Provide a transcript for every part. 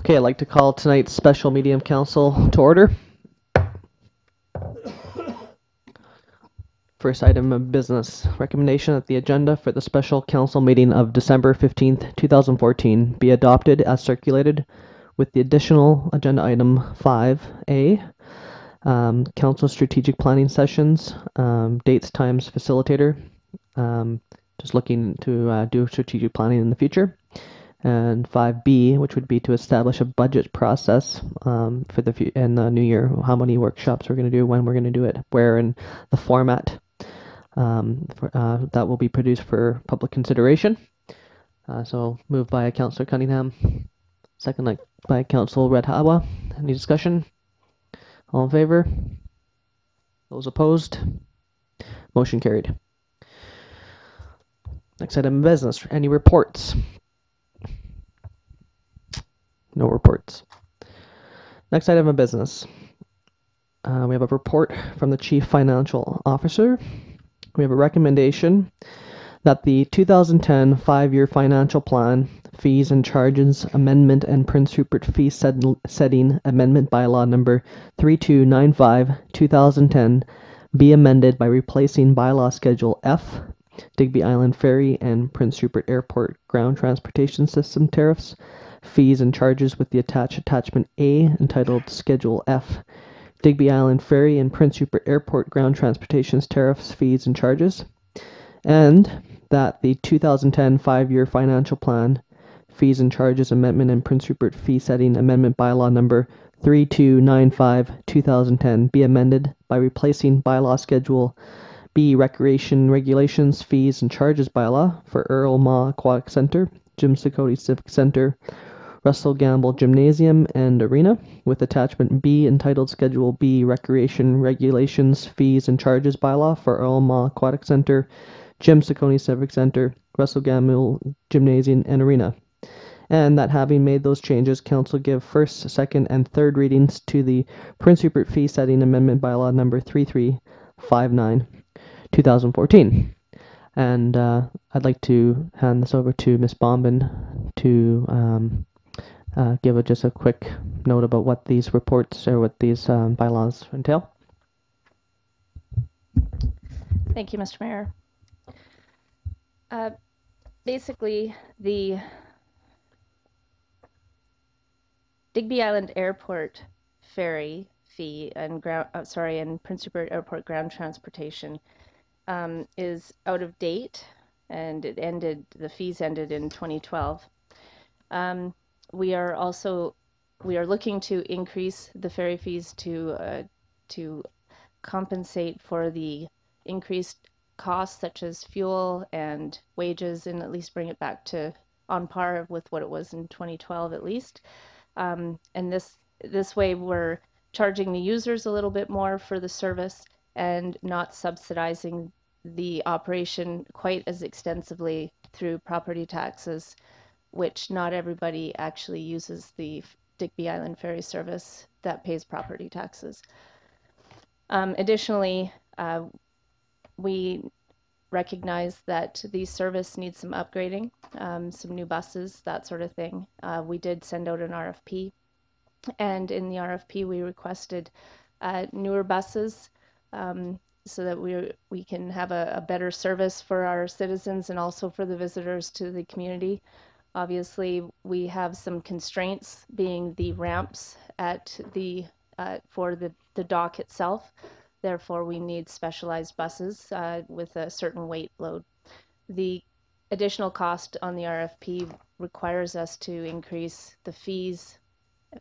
Okay, I'd like to call tonight's special meeting of council to order. First item of business, recommendation that the agenda for the special council meeting of December 15th, 2014 be adopted as circulated with the additional agenda item 5A, council strategic planning sessions, dates, times, facilitator, just looking to do strategic planning in the future. And 5B, which would be to establish a budget process for in the new year, how many workshops we're going to do, when we're going to do it, where, and the format that will be produced for public consideration. So moved by Councillor Cunningham, second by Councillor Redhawa. Any discussion? All in favor? Those opposed? Motion carried. Next item of business. Any reports? No reports. Next item of business. We have a report from the Chief Financial Officer. We have a recommendation that the 2010 5-year financial plan, fees and charges amendment and Prince Rupert fee setting amendment bylaw number 3295-2010 be amended by replacing bylaw schedule F, Digby Island Ferry and Prince Rupert Airport ground transportation system tariffs, fees and charges with the attachment A entitled Schedule F, Digby Island Ferry and Prince Rupert Airport ground transportation tariffs, fees and charges, and that the 2010 5-year financial plan, fees and charges amendment and Prince Rupert fee setting amendment bylaw number 3295-2010 be amended by replacing bylaw schedule B recreation regulations, fees and charges bylaw for Earl Ma Aquatic Center, Jim Sakoti Civic Center, Russell Gamble Gymnasium and Arena, with attachment B entitled Schedule B Recreation Regulations, Fees and Charges bylaw for Earl Ma Aquatic Center, Jim Sakoni Civic Center, Russell Gamble Gymnasium and Arena. And that having made those changes, council give first, second, and third readings to the Prince Rupert Fee Setting Amendment Bylaw number 3359-2014. And I'd like to hand this over to Ms. Bombin to give just a quick note about what these reports or what these bylaws entail. Thank you, Mr. Mayor. Basically, the Digby Island Airport ferry fee and and Prince Rupert Airport ground transportation is out of date, and the fees ended in 2012. We are looking to increase the ferry fees to compensate for the increased costs such as fuel and wages, and at least bring it back to on par with what it was in 2012 at least. And this way we're charging the users a little bit more for the service and not subsidizing the operation quite as extensively through property taxes, which not everybody actually uses the Digby Island Ferry service that pays property taxes. Additionally, we recognize that the service needs some upgrading, some new buses, that sort of thing. We did send out an RFP, and in the RFP we requested newer buses so that we can have a better service for our citizens and also for the visitors to the community. Obviously, we have some constraints, being the ramps at for the dock itself. Therefore, we need specialized buses with a certain weight load. The additional cost on the RFP requires us to increase the fees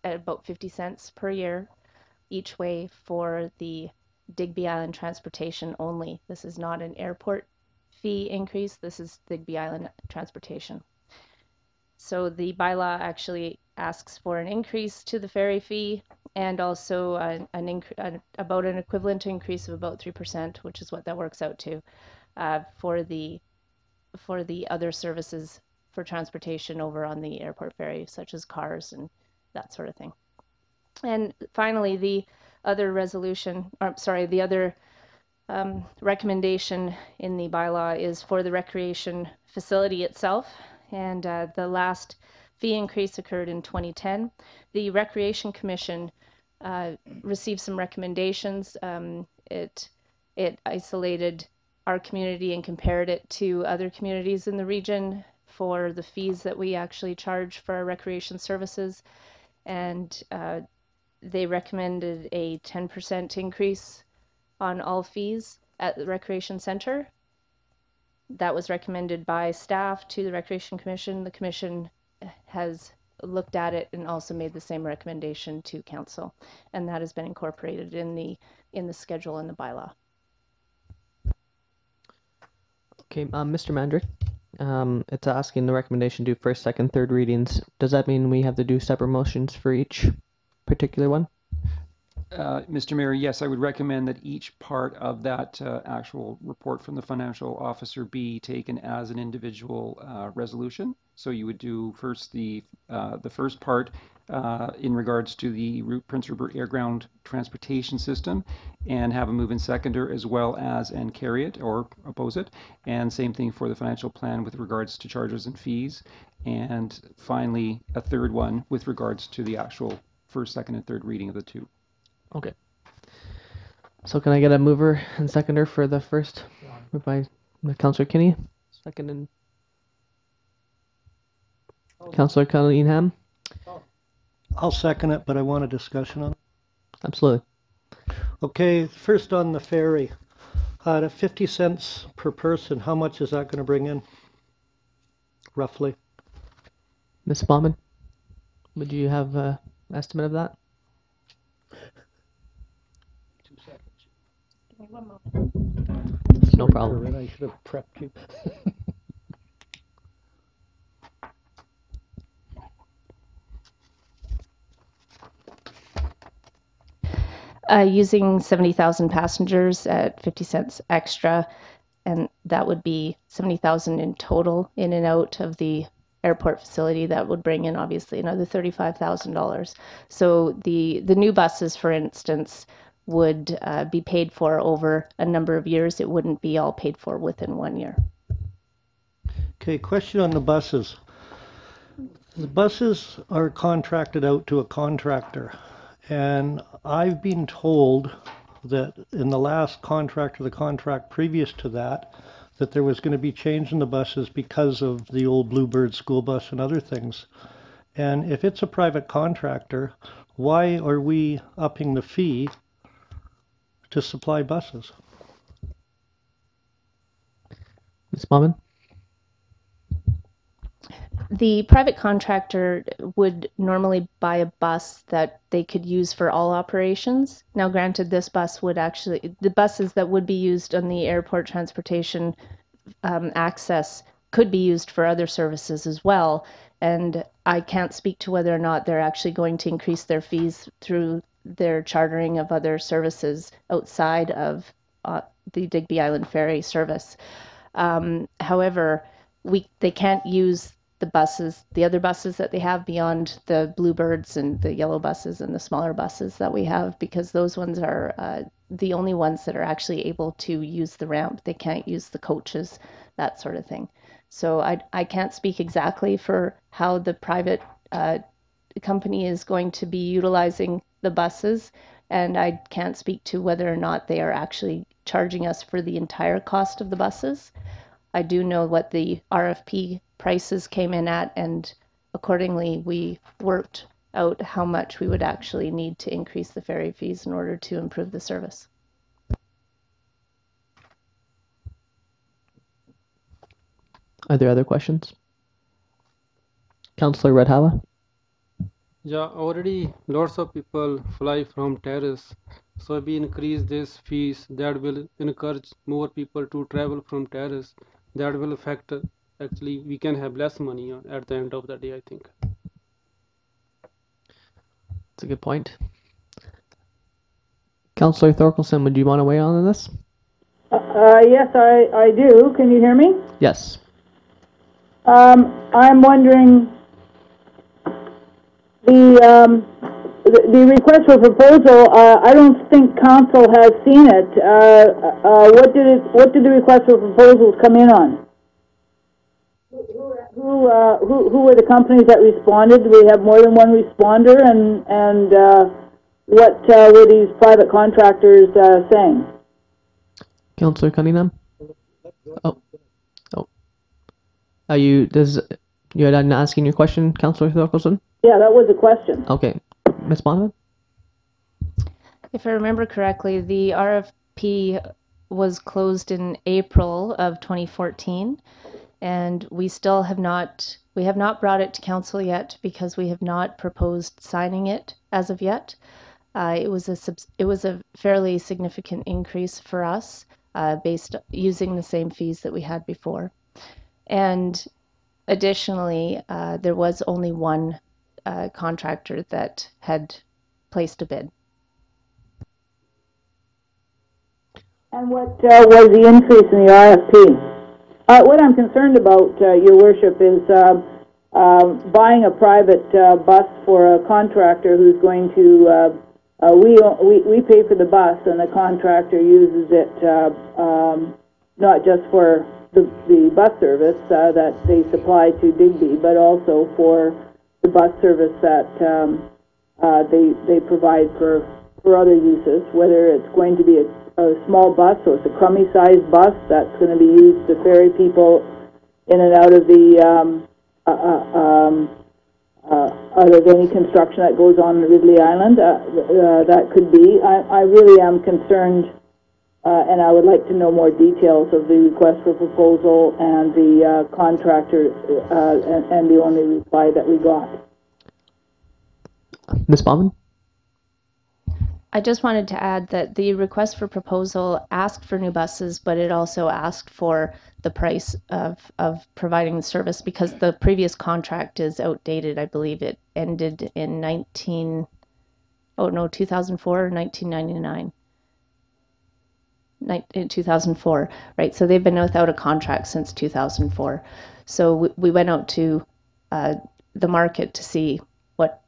at about 50 cents per year each way for the Digby Island transportation only. This is not an airport fee increase. This is Digby Island transportation. So the bylaw actually asks for an increase to the ferry fee and also about an equivalent increase of about 3%, which is what that works out to for the other services for transportation over on the airport ferry, such as cars and that sort of thing. And finally, the other recommendation in the bylaw is for the recreation facility itself. And the last fee increase occurred in 2010. The Recreation Commission received some recommendations. It isolated our community and compared it to other communities in the region for the fees that we actually charge for our recreation services. And they recommended a 10% increase on all fees at the Recreation Center. That was recommended by staff to the Recreation Commission. The Commission has looked at it and also made the same recommendation to Council, and that has been incorporated in the schedule and the bylaw. Okay, Mr. Mandrick, it's asking the recommendation to do first, second, third readings. Does that mean we have to do separate motions for each particular one? Mr. Mayor, yes, I would recommend that each part of that actual report from the financial officer be taken as an individual resolution. So you would do first the first part in regards to the Prince Rupert Airground Transportation System, and have a move in seconder, as well as and carry it or oppose it. And same thing for the financial plan with regards to charges and fees. And finally, a third one with regards to the actual first, second, and third reading of the two. Okay. So can I get a mover and seconder for the first? Moved by Councillor Kinney. Second and Councillor Cunningham. I'll second it, but I want a discussion on it. Absolutely. Okay, first on the ferry. At 50 cents per person, how much is that going to bring in? Roughly. Ms. Bauman, would you have an estimate of that? 2 seconds. Give me 1 moment. No problem. I should have prepped you. Using 70,000 passengers at 50 cents extra, and that would be 70,000 in total in and out of the airport facility. That would bring in obviously another $35,000. So the new buses, for instance, would be paid for over a number of years. It wouldn't be all paid for within 1 year. Okay, question on the buses. The buses are contracted out to a contractor, and I've been told that in the last contract or the contract previous to that, that there was going to be change in the buses because of the old Bluebird school bus and other things. And if it's a private contractor, why are we upping the fee to supply buses? Ms. Bauman? The private contractor would normally buy a bus that they could use for all operations. Now, granted, this bus would actually, the buses that would be used on the airport transportation access could be used for other services as well. And I can't speak to whether or not they're actually going to increase their fees through their chartering of other services outside of the Digby Island Ferry service. However, they can't use the other buses that they have beyond the Bluebirds and the yellow buses and the smaller buses that we have, because those ones are the only ones that are actually able to use the ramp. They can't use the coaches, that sort of thing. So I can't speak exactly for how the private company is going to be utilizing the buses, and I can't speak to whether or not they are actually charging us for the entire cost of the buses. I do know what the RFP prices came in at, and accordingly we worked out how much we would actually need to increase the ferry fees in order to improve the service. Are there other questions? Councillor Redhawa? Yeah, already lots of people fly from terrace. So if we increase these fees, that will encourage more people to travel from terrace. That will affect, actually, we can have less money at the end of the day, I think. That's a good point. Councillor Thorkelson, would you want to weigh in on this? Yes, I do. Can you hear me? Yes. I'm wondering, the request for proposal, I don't think council has seen it. What did the request for proposals come in on? Who Who were the companies that responded? Do we have more than one responder? And what were these private contractors saying? Councillor Cunningham? Oh. Are you you're done asking your question, Councillor Thorkelson? Yeah, that was a question. Okay. Ms. Bonham? If I remember correctly, the RFP was closed in April of 2014, and we have not brought it to council yet because we have not proposed signing it as of yet. It was a fairly significant increase for us, based using the same fees that we had before. And additionally, there was only one contractor that had placed a bid. And what was the increase in the RFP? What I'm concerned about, Your Worship, is buying a private bus for a contractor who's going to, we pay for the bus and the contractor uses it not just for the bus service that they supply to Digby, but also for the bus service that they provide for other uses, whether it's going to be a small bus or it's a crummy-sized bus that's going to be used to ferry people in and out of the out of any construction that goes on Ridley Island. That could be. I really am concerned, and I would like to know more details of the request for proposal and the contractor and the only reply that we got. Ms. Baumann? I just wanted to add that the request for proposal asked for new buses, but it also asked for the price of providing the service because the previous contract is outdated. I believe it ended in 2004 or 1999. In 2004, right? So they've been without a contract since 2004. So we went out to the market to see what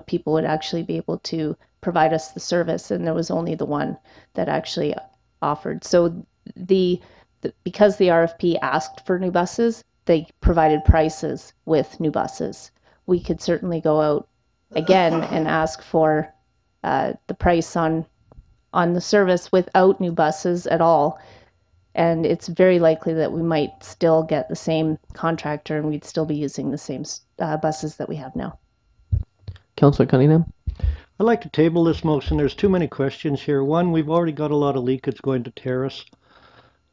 people would actually be able to provide us the service, and there was only the one that actually offered. So because the RFP asked for new buses, they provided prices with new buses. We could certainly go out again and ask for the price on the service without new buses at all, and it's very likely that we might still get the same contractor and we'd still be using the same buses that we have now. Councillor Cunningham? I'd like to table this motion. There's too many questions here. One, we've already got a lot of leakage going to Terrace,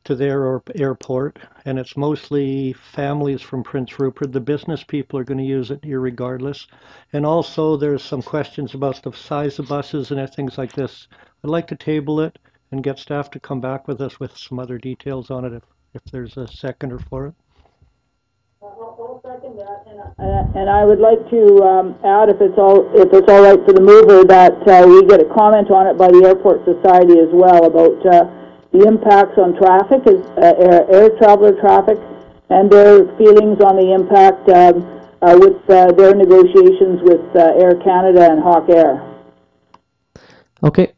to their airport, and it's mostly families from Prince Rupert. The business people are going to use it irregardless. And also there's some questions about the size of buses and things like this. I'd like to table it and get staff to come back with us with some other details on it if there's a seconder for it. I'll second that, and I would like to add, if it's all right for the mover, that we get a comment on it by the Airport Society as well about the impacts on traffic, air traveler traffic, and their feelings on the impact with their negotiations with Air Canada and Hawk Air. Okay.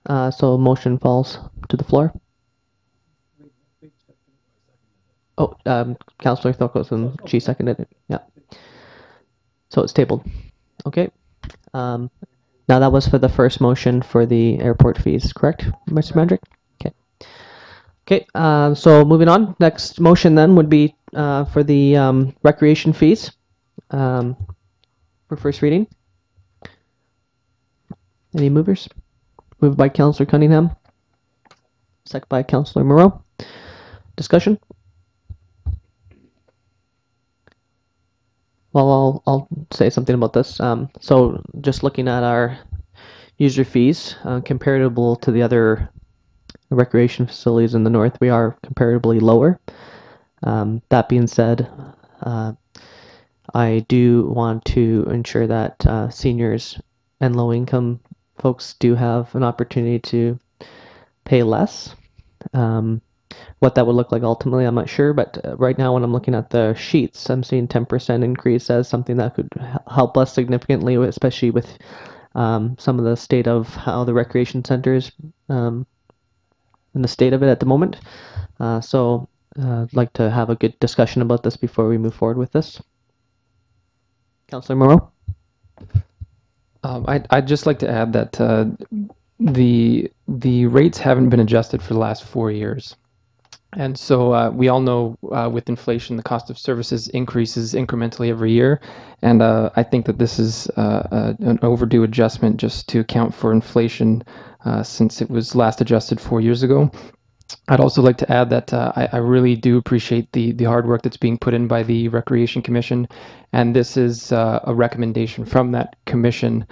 So motion falls to the floor. Oh, Councillor Thorkelson, she seconded it. Yeah. So it's tabled. Okay. Now that was for the first motion for the airport fees, correct, Mr. Mandrick? Okay. Okay. So moving on. Next motion then would be for the recreation fees for first reading. Any movers? Moved by Councillor Cunningham. Second by Councillor Moreau. Discussion? Well, I'll say something about this. So just looking at our user fees, comparable to the other recreation facilities in the north, we are comparatively lower. That being said, I do want to ensure that seniors and low-income folks do have an opportunity to pay less. What that would look like ultimately, I'm not sure, but right now when I'm looking at the sheets, I'm seeing 10% increase as something that could help us significantly, especially with some of the state of how the recreation center is and the state of it at the moment. So I'd like to have a good discussion about this before we move forward with this. Councillor Moreau? I'd just like to add that the rates haven't been adjusted for the last 4 years. And so we all know with inflation, the cost of services increases incrementally every year. And I think that this is an overdue adjustment just to account for inflation since it was last adjusted 4 years ago. I'd also like to add that I really do appreciate the hard work that's being put in by the Recreation Commission. And this is a recommendation from that commission.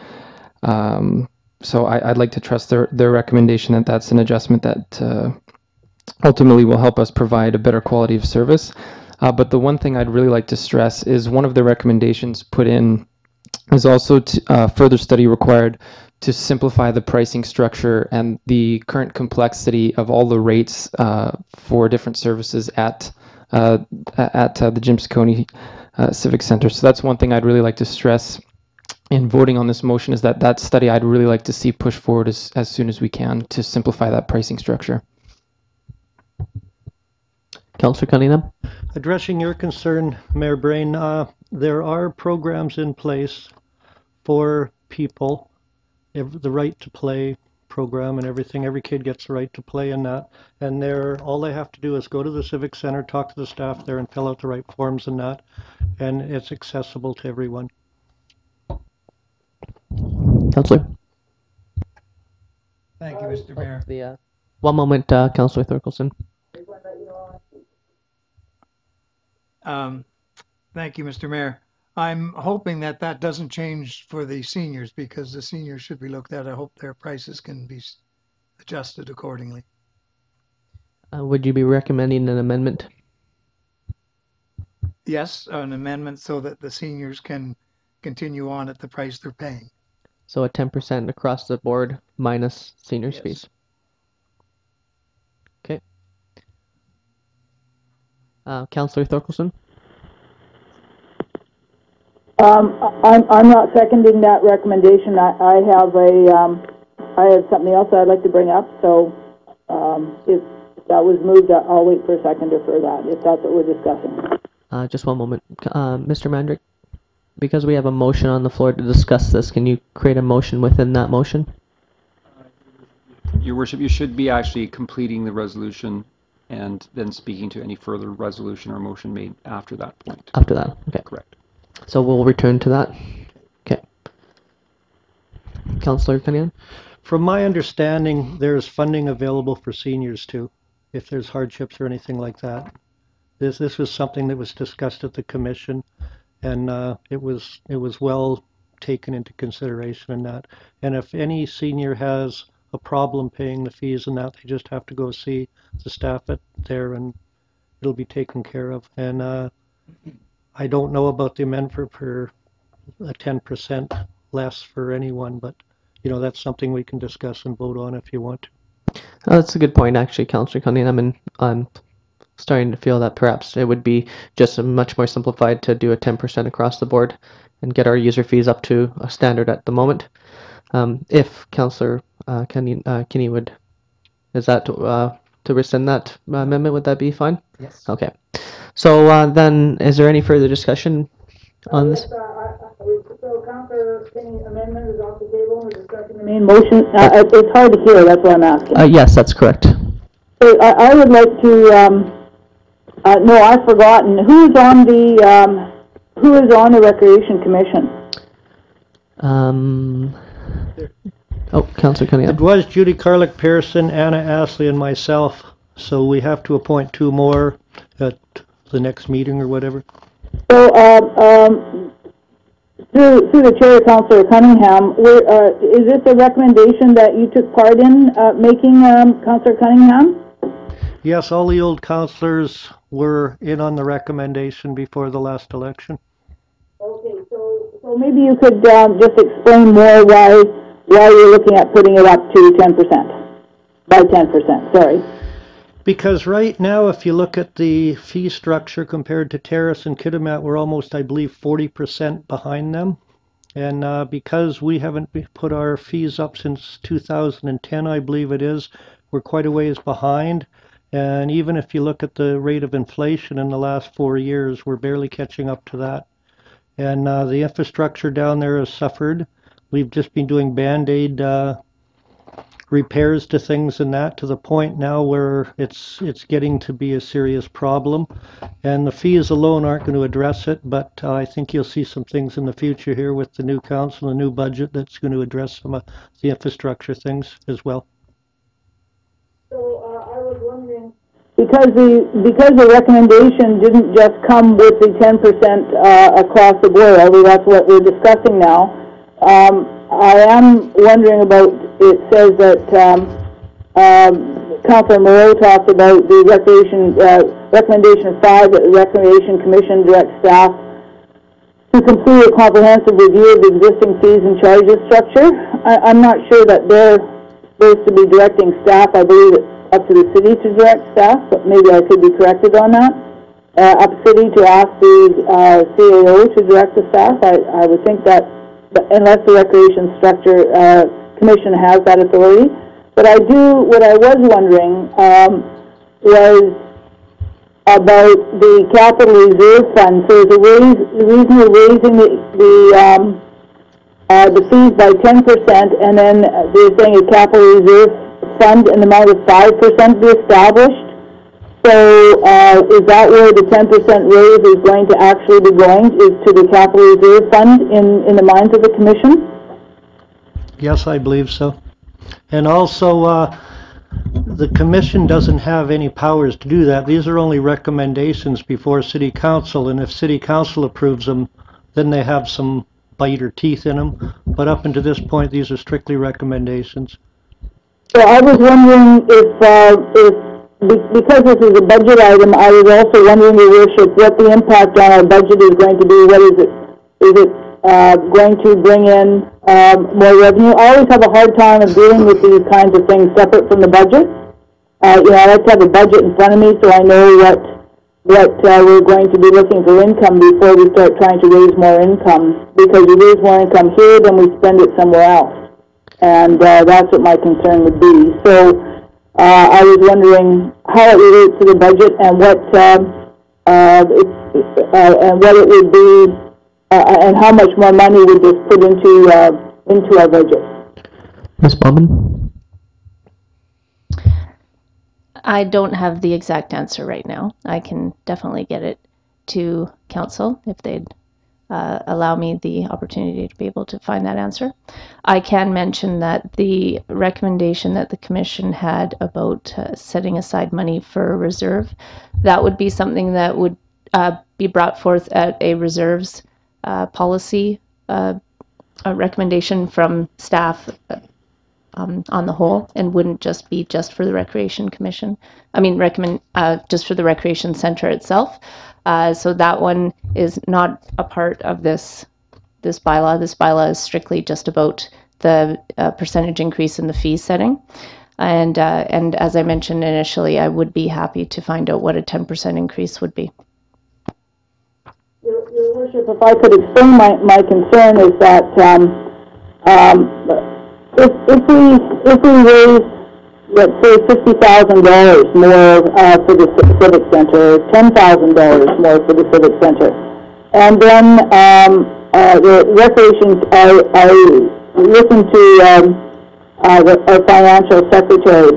So I'd like to trust their recommendation that that's an adjustment that ultimately will help us provide a better quality of service. But the one thing I'd really like to stress is one of the recommendations put in is also further study required to simplify the pricing structure and the current complexity of all the rates for different services at the Jim Cecconi Civic Center. So that's one thing I'd really like to stress in voting on this motion, is that study I'd really like to see push forward as soon as we can to simplify that pricing structure. Councillor Cunningham? Addressing your concern, Mayor Brain, there are programs in place for people, the right to play program and everything. Every kid gets the right to play in that. And all they have to do is go to the Civic Center, talk to the staff there, and fill out the right forms and that. And it's accessible to everyone. Councillor? Thank you, Mr. Mayor. One moment, Councillor Thorkelson. Thank you, Mr. Mayor. I'm hoping that that doesn't change for the seniors, because the seniors should be looked at. I hope their prices can be adjusted accordingly. Would you be recommending an amendment? Yes, an amendment so that the seniors can continue on at the price they're paying. So a 10% across the board minus seniors' Yes. fees. Okay. Councillor Thorkelson? I'm not seconding that recommendation. I have something else I'd like to bring up. So if that was moved, I'll wait for a seconder for that, if that's what we're discussing. Just one moment. Mr. Mandrick, because we have a motion on the floor to discuss this, can you create a motion within that motion? Your Worship, you should be actually completing the resolution and then speaking to any further resolution or motion made after that point. After that, okay. Correct. So we'll return to that. Okay. Councillor Cunningham? From my understanding, there's funding available for seniors too, if there's hardships or anything like that. This was something that was discussed at the commission, and it was well taken into consideration in that. And if any senior has a problem paying the fees and that, they just have to go see the staff there, and it'll be taken care of. And I don't know about the amendment for a 10% less for anyone, but that's something we can discuss and vote on if you want to. That's a good point, actually, Councillor Cunningham, and I'm starting to feel that perhaps it would be just much more simplified to do a 10% across the board and get our user fees up to a standard at the moment. If Councillor Kinney would, is that to rescind that amendment, would that be fine? Yes. Okay. So then, is there any further discussion on this? So Councillor Kinney's amendment is off the table. We're discussing the main motion. It's hard to hear. That's why I'm asking. Yes, that's correct. So I would like to. No, I've forgotten. Who is on the Recreation Commission? Councillor Cunningham. It was Judy Carlick Pearson, Anna Astley, and myself. So we have to appoint 2 more at the next meeting or whatever. So, through the chair, Councillor Cunningham, is this a recommendation that you took part in making, Councillor Cunningham? Yes, all the old councillors were in on the recommendation before the last election. Okay, so maybe you could just explain more why you're looking at putting it up to 10%, by 10%, sorry. Because right now, if you look at the fee structure compared to Terrace and Kitimat, we're almost, I believe, 40% behind them. And because we haven't put our fees up since 2010, I believe it is, we're quite a ways behind. And even if you look at the rate of inflation in the last 4 years, we're barely catching up to that. And the infrastructure down there has suffered. We've just been doing Band-Aid repairs to things and that, to the point now where it's getting to be a serious problem. And the fees alone aren't going to address it, but I think you'll see some things in the future here with the new council, the new budget, that's going to address some of the infrastructure things as well. So I was wondering, because the recommendation didn't just come with the 10% across the board, although that's what we're discussing now. I am wondering about, it says that Councilor Moreau talked about the recommendation 5, that the Recreation Commission directs staff to complete a comprehensive review of the existing fees and charges structure. I'm not sure that they're supposed to be directing staff. I believe it's up to the city to direct staff, but maybe I could be corrected on that. Up city to ask the CAO to direct the staff. I would think that unless the Recreation Structure Commission has that authority. But what I was wondering was about the capital reserve fund. So the reason we're raising the fees by 10%, and then they're saying a capital reserve fund in the amount of 5% be established. So is that where the 10% raise is going to actually be going, is to the capital reserve fund in the minds of the commission? Yes, I believe so. And also, the commission doesn't have any powers to do that. These are only recommendations before city council, and if city council approves them, then they have some bite or teeth in them. But up until this point, these are strictly recommendations. So I was wondering because this is a budget item, I was also wondering, Your Worship, what the impact on our budget is going to be. What is it? Is it going to bring in more revenue? I always have a hard time of dealing with these kinds of things separate from the budget. I like to have a budget in front of me so I know what we're going to be looking for income before we start trying to raise more income. Because we raise more income here, then we spend it somewhere else. And that's what my concern would be. So I was wondering how it relates to the budget and what it would be, and how much more money would this put into our budget. Ms. Bobbin? I don't have the exact answer right now. I can definitely get it to council if they'd allow me the opportunity to be able to find that answer. I can mention that the recommendation that the commission had about setting aside money for a reserve, that would be something that would be brought forth at a reserves policy, a recommendation from staff on the whole, and wouldn't just be just for the Recreation Commission. I mean, just for the Recreation Center itself. So that one is not a part of this bylaw. This bylaw is strictly just about the percentage increase in the fee setting. And as I mentioned initially, I would be happy to find out what a 10% increase would be. Your Worship, if I could explain my concern is that if we raise, let's say, $50,000 more for the Civic Center, $10,000 more for the Civic Center, and then the recreation, I listened to our financial secretary,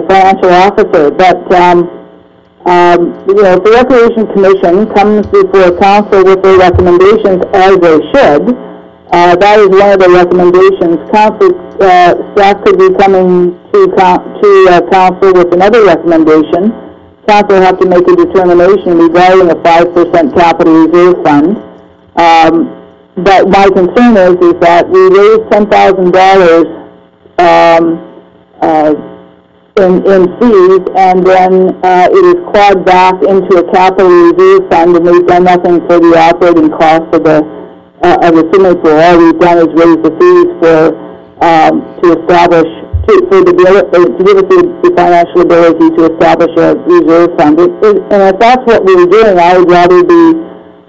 financial officer, but if the Recreation Commission comes before council with their recommendations, as they should, that is one of the recommendations. Council staff could be coming to council with another recommendation. Council will have to make a determination regarding a 5% capital reserve fund. But my concern is that we raised $10,000 in fees, and then it is clawed back into a capital reserve fund, and we've done nothing for the operating costs of the swimming pool. All we've done is raise the fees to give us the financial ability to establish a reserve fund. And if that's what we were doing, I would rather be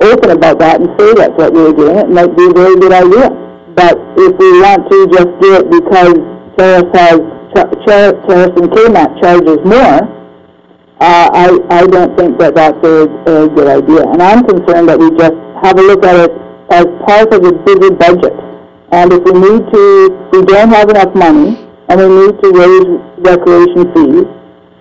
open about that and say that's what we were doing. It might be a very good idea. But if we want to just do it because Terrace has Terrace and KMAT charges more, I don't think that that's a good idea. And I'm concerned that we just have a look at it as part of a bigger budget. And if we don't have enough money, and we need to raise recreation fees,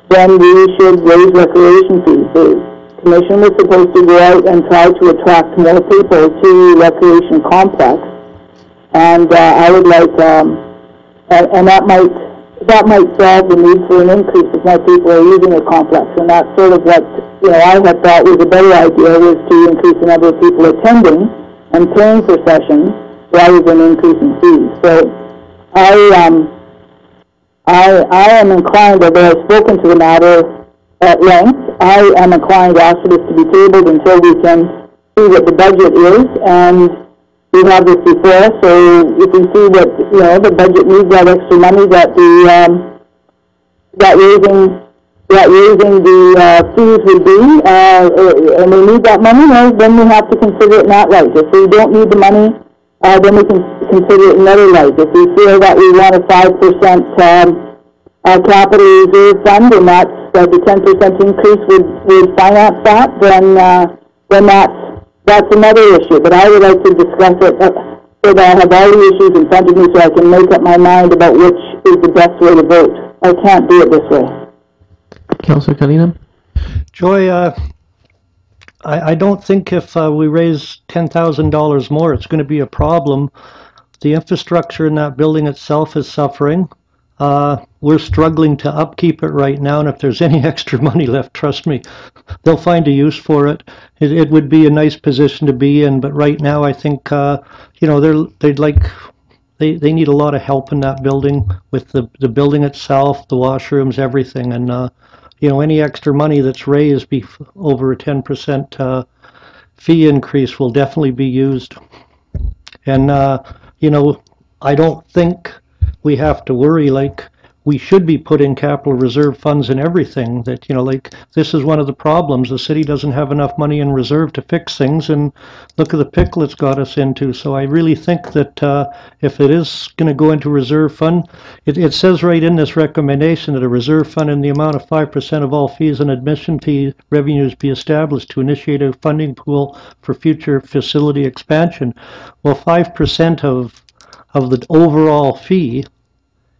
then we should raise recreation fees. The commission was supposed to go out and try to attract more people to the recreation complex. And I would like, and that might solve the need for an increase if more people are using the complex. And that's sort of what I had thought was a better idea, was to increase the number of people attending and paying for sessions rather than increasing fees. So I am inclined, although I've spoken to the matter at length, I am inclined to ask for this to be tabled until we can see what the budget is, and we have this before us, so if we see that the budget needs that extra money, that raising the fees would be, and we need that money, well, then we have to consider it in that light. If we don't need the money, then we can consider it in another light. If we feel that we want a 5% capital reserve fund, and that's the 10% increase would finance that, then that's another issue. But I would like to discuss it so that I have all the issues in front of me so I can make up my mind about which is the best way to vote. I can't do it this way. Councillor Cunningham? Joy, I don't think if we raise $10,000 more, it's going to be a problem. The infrastructure in that building itself is suffering. We're struggling to upkeep it right now, and if there's any extra money left, trust me, they'll find a use for it. It would be a nice position to be in, but right now I think they need a lot of help in that building, with the building itself, the washrooms, everything, and any extra money that's raised over a 10% fee increase will definitely be used. And I don't think we have to worry like we should be putting capital reserve funds in everything. That this is one of the problems. The city doesn't have enough money in reserve to fix things, and look at the pickle it's got us into. So I really think that if it is going to go into reserve fund, it says right in this recommendation that a reserve fund in the amount of 5% of all fees and admission fee revenues be established to initiate a funding pool for future facility expansion. Well, 5% of the overall fee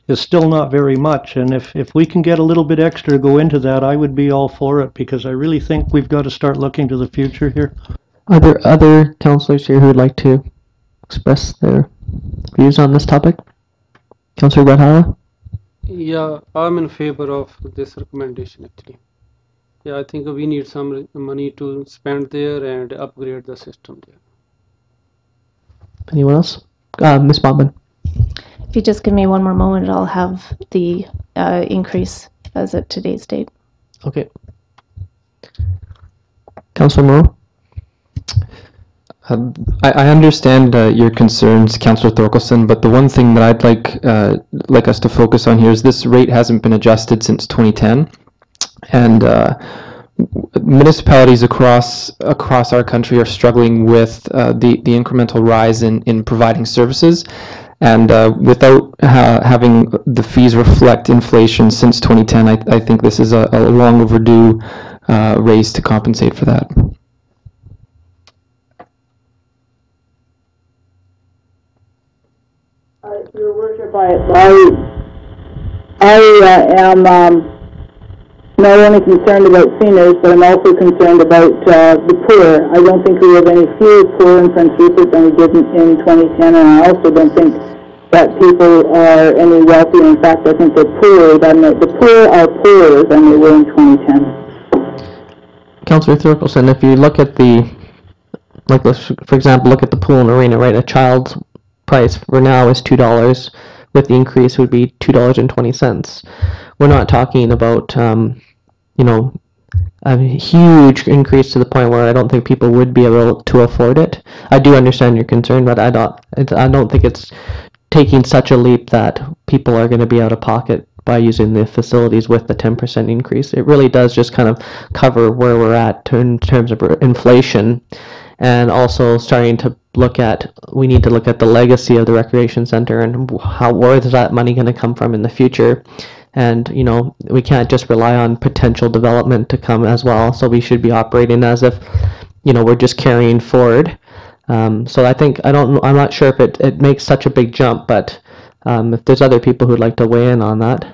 is still not very much, and if we can get a little bit extra to go into that, I would be all for it, because I really think we've got to start looking to the future here. Are there other councillors here who would like to express their views on this topic? Councillor Granthala? Yeah, I'm in favor of this recommendation actually. Yeah, I think we need some money to spend there and upgrade the system there. Anyone else? Ms. Baumann. If you just give me one more moment, I'll have the increase as of today's date. Okay. Councillor Moreau? I understand your concerns, Councillor Thorkelson, but the one thing that I'd like us to focus on here is this rate hasn't been adjusted since 2010, and municipalities across our country are struggling with the incremental rise in providing services, and without having the fees reflect inflation since 2010, I think this is a long overdue raise to compensate for that. Your Worship, I am not only concerned about seniors, but I'm also concerned about the poor. I don't think we have any fewer poor in Prince Rupert than we did in 2010, and I also don't think that people are any wealthier. In fact, I think they're poorer than the poor are poorer than they were in 2010. Councillor Thorkelson, if you look at for example, look at the pool and arena, right? A child's price for now is $2. With the increase, would be $2.20. We're not talking about a huge increase to the point where I don't think people would be able to afford it. I do understand your concern, but I don't think it's taking such a leap that people are going to be out of pocket by using the facilities with the 10% increase. It really does just kind of cover where we're at in terms of inflation, and also starting to we need to look at the legacy of the recreation center and where is that money going to come from in the future. And, you know, we can't just rely on potential development to come as well. So we should be operating as if, you know, we're just carrying forward. So I'm not sure if it makes such a big jump, but if there's other people who'd like to weigh in on that.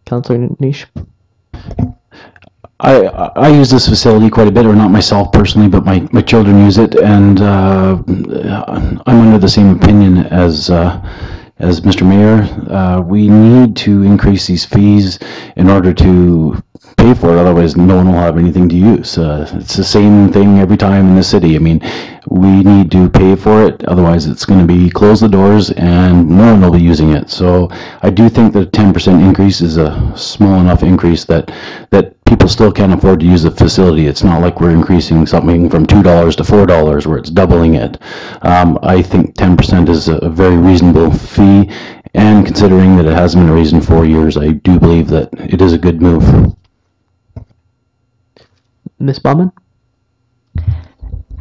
Councillor Niche. I use this facility quite a bit, or not myself personally, but my children use it, and I'm under the same opinion as Mr. Mayor. We need to increase these fees in order to pay for it, otherwise no one will have anything to use. It's the same thing every time in the city. I mean, we need to pay for it, otherwise it's going to be close the doors and no one will be using it. So I do think that a 10% increase is a small enough increase that people still can't afford to use the facility. It's not like we're increasing something from $2 to $4 where it's doubling it. I think 10% is a very reasonable fee, and considering that it hasn't been raised in 4 years, I do believe that it is a good move. Ms. Baumann?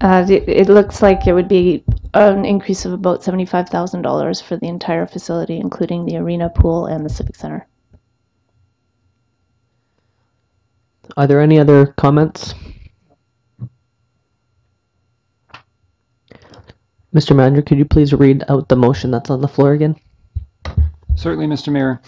It looks like it would be an increase of about $75,000 for the entire facility, including the arena, pool, and the Civic Center. Are there any other comments? Mr. Manager, could you please read out the motion that's on the floor again? Certainly, Mr. Mayor.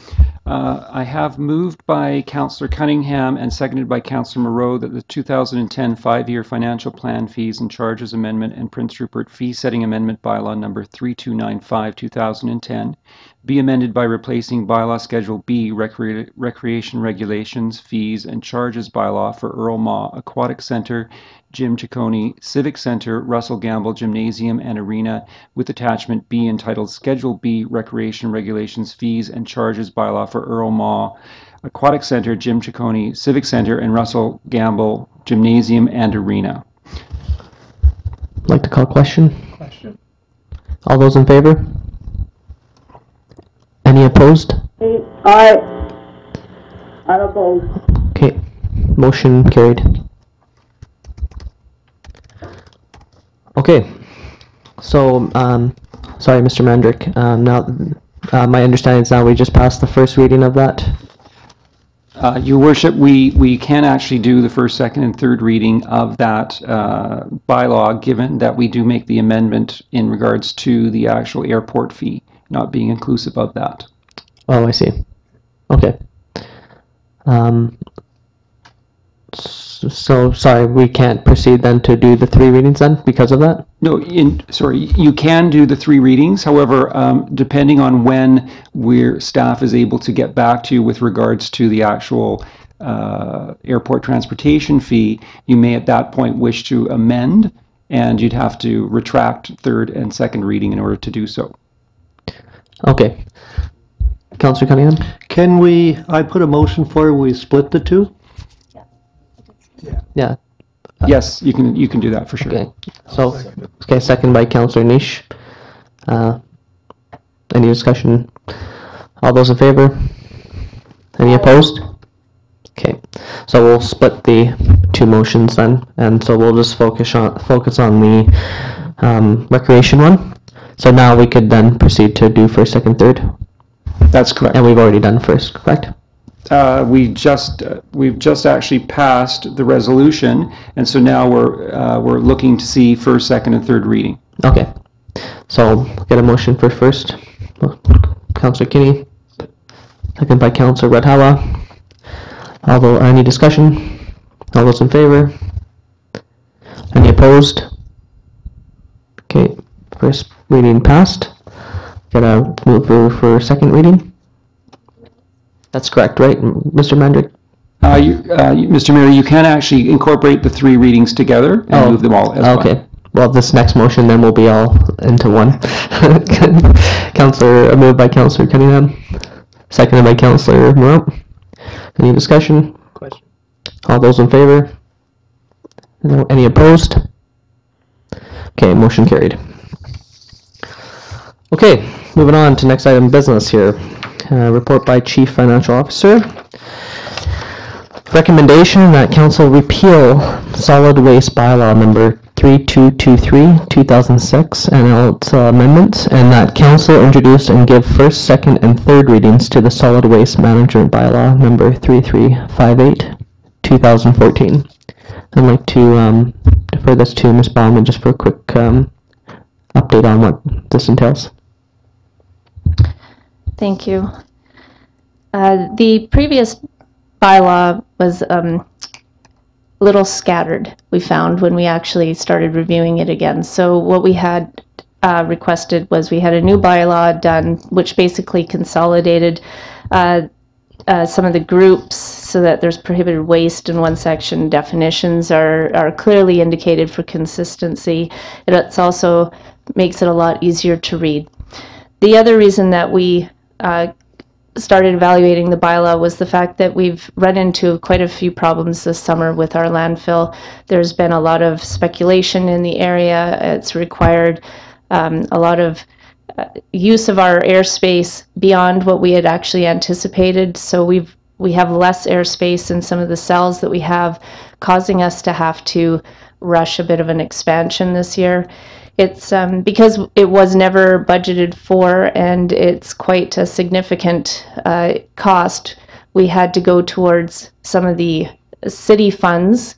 I have moved by Councillor Cunningham and seconded by Councillor Moreau that the 2010 5-year financial plan fees and charges amendment and Prince Rupert fee setting amendment bylaw number 3295/2010 be amended by replacing bylaw Schedule B recreation regulations, fees and charges bylaw for Earl Maw Aquatic Centre, Jim Ciccone Civic Center, Russell Gamble Gymnasium and Arena with attachment B entitled Schedule B Recreation Regulations, Fees and Charges Bylaw for Earl Maw Aquatic Center, Jim Ciccone Civic Center, and Russell Gamble Gymnasium and Arena. Like to call question? All those in favor? Any opposed? Aye. I'm opposed. Okay, motion carried. Okay, so, sorry, Mr. Mandrick, now, my understanding is now we just passed the first reading of that. Your Worship, we can actually do the first, second, and third reading of that bylaw, given that we do make the amendment in regards to the actual airport fee not being inclusive of that. Oh, I see. Okay. So, sorry, we can't proceed then to do the 3 readings then because of that? No, sorry, you can do the 3 readings. However, depending on when staff is able to get back to you with regards to the actual airport transportation fee, you may at that point wish to amend, and you'd have to retract 3rd and 2nd reading in order to do so. Okay. Councillor Cunningham? I put a motion for we split the 2? Yeah. Yes, you can do that for sure. Okay. So, okay, second by Councillor Niche. Any discussion? All those in favor? Any opposed? Okay. So we'll split the 2 motions then, and so we'll just focus on the recreation one. So now we could then proceed to do first, second, third. That's correct. And we've already done first, correct? We've just actually passed the resolution, and so now we're looking to see first, second, and third reading. Okay. So get a motion for first. Councillor Kinney, second by Councillor Redhawa. Any discussion? All those in favor? Any opposed? Okay. First reading passed. Get a move for second reading. That's correct, right, Mr. Mandrick? Mr. Mayor, you can actually incorporate the 3 readings together and move them all as okay. one. Well, this next motion then will be all into one. Moved by Councillor Cunningham, seconded by Councillor Moreau. Any discussion? Question. All those in favor? No. Any opposed? Okay, motion carried. Okay, moving on to next item of business here. Report by Chief Financial Officer. Recommendation that Council repeal solid waste bylaw number 3223, 2006, and its amendments, and that council introduce and give first, second, and third readings to the solid waste management bylaw number 3358, 2014. I'd like to defer this to Ms. Bauman just for a quick update on what this entails. Thank you. The previous bylaw was a little scattered, we found, when we actually started reviewing it again. So what we had requested was we had a new bylaw done, which basically consolidated some of the groups so that there's prohibited waste in one section. Definitions are clearly indicated for consistency. It also makes it a lot easier to read. The other reason that we started evaluating the bylaw was the fact that we've run into quite a few problems this summer with our landfill. There's been a lot of speculation in the area. It's required a lot of use of our airspace beyond what we had actually anticipated. So we have less airspace in some of the cells that we have, causing us to have to rush a bit of an expansion this year. It's because it was never budgeted for, and it's quite a significant cost. We had to go towards some of the city funds,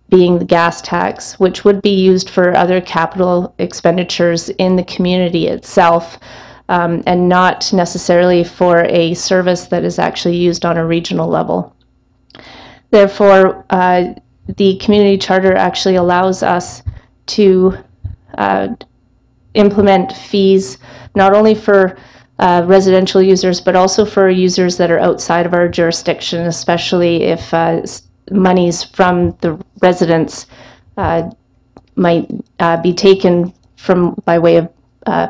being the gas tax, which would be used for other capital expenditures in the community itself, and not necessarily for a service that is actually used on a regional level. Therefore, the community charter actually allows us to implement fees not only for residential users, but also for users that are outside of our jurisdiction, especially if monies from the residents might be taken from by way of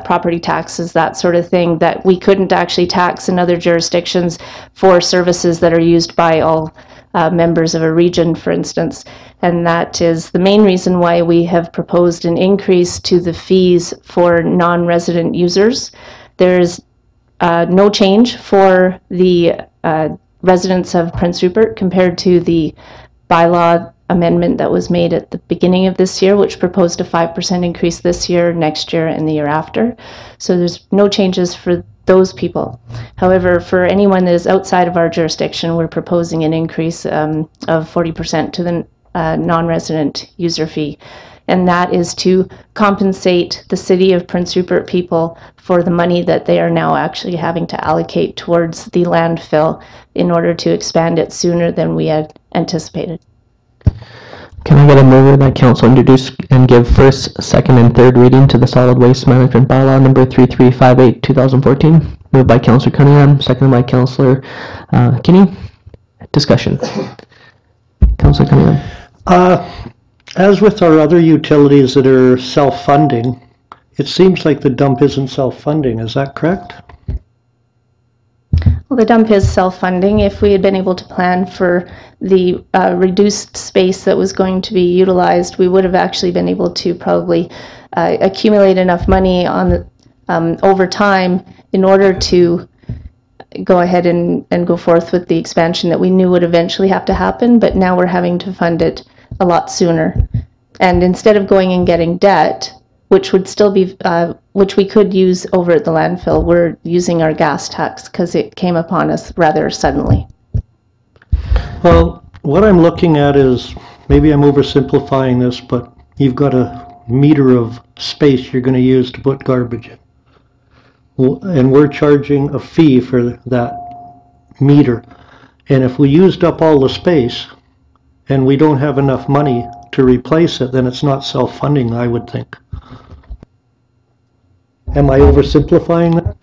property taxes, that sort of thing, that we couldn't actually tax in other jurisdictions for services that are used by all members of a region, for instance. And that is the main reason why we have proposed an increase to the fees for non-resident users. There's no change for the residents of Prince Rupert compared to the bylaw amendment that was made at the beginning of this year, which proposed a 5% increase this year, next year, and the year after. So there's no changes for those people. However, for anyone that is outside of our jurisdiction, we're proposing an increase of 40% to the non-resident user fee. And that is to compensate the city of Prince Rupert people for the money that they are now actually having to allocate towards the landfill in order to expand it sooner than we had anticipated. Can I get a mover that council introduce and give first, second, and third reading to the solid waste management bylaw number 3358, 2014? Moved by Councillor Cunningham, seconded by Councillor Kinney. Discussion. Councillor Cunningham. As with our other utilities that are self-funding, it seems like the dump isn't self-funding. Is that correct? Well, the dump is self-funding. If we had been able to plan for the reduced space that was going to be utilized, we would have actually been able to probably accumulate enough money on the, over time in order to go ahead and go forth with the expansion that we knew would eventually have to happen, but now we're having to fund it a lot sooner. And instead of going and getting debt, which would still be, which we could use over at the landfill, we're using our gas tax because it came upon us rather suddenly. Well, what I'm looking at is, maybe I'm oversimplifying this, but you've got a meter of space you're going to use to put garbage in. And we're charging a fee for that meter. And if we used up all the space and we don't have enough money to replace it, then it's not self-funding, I would think. Am I oversimplifying that?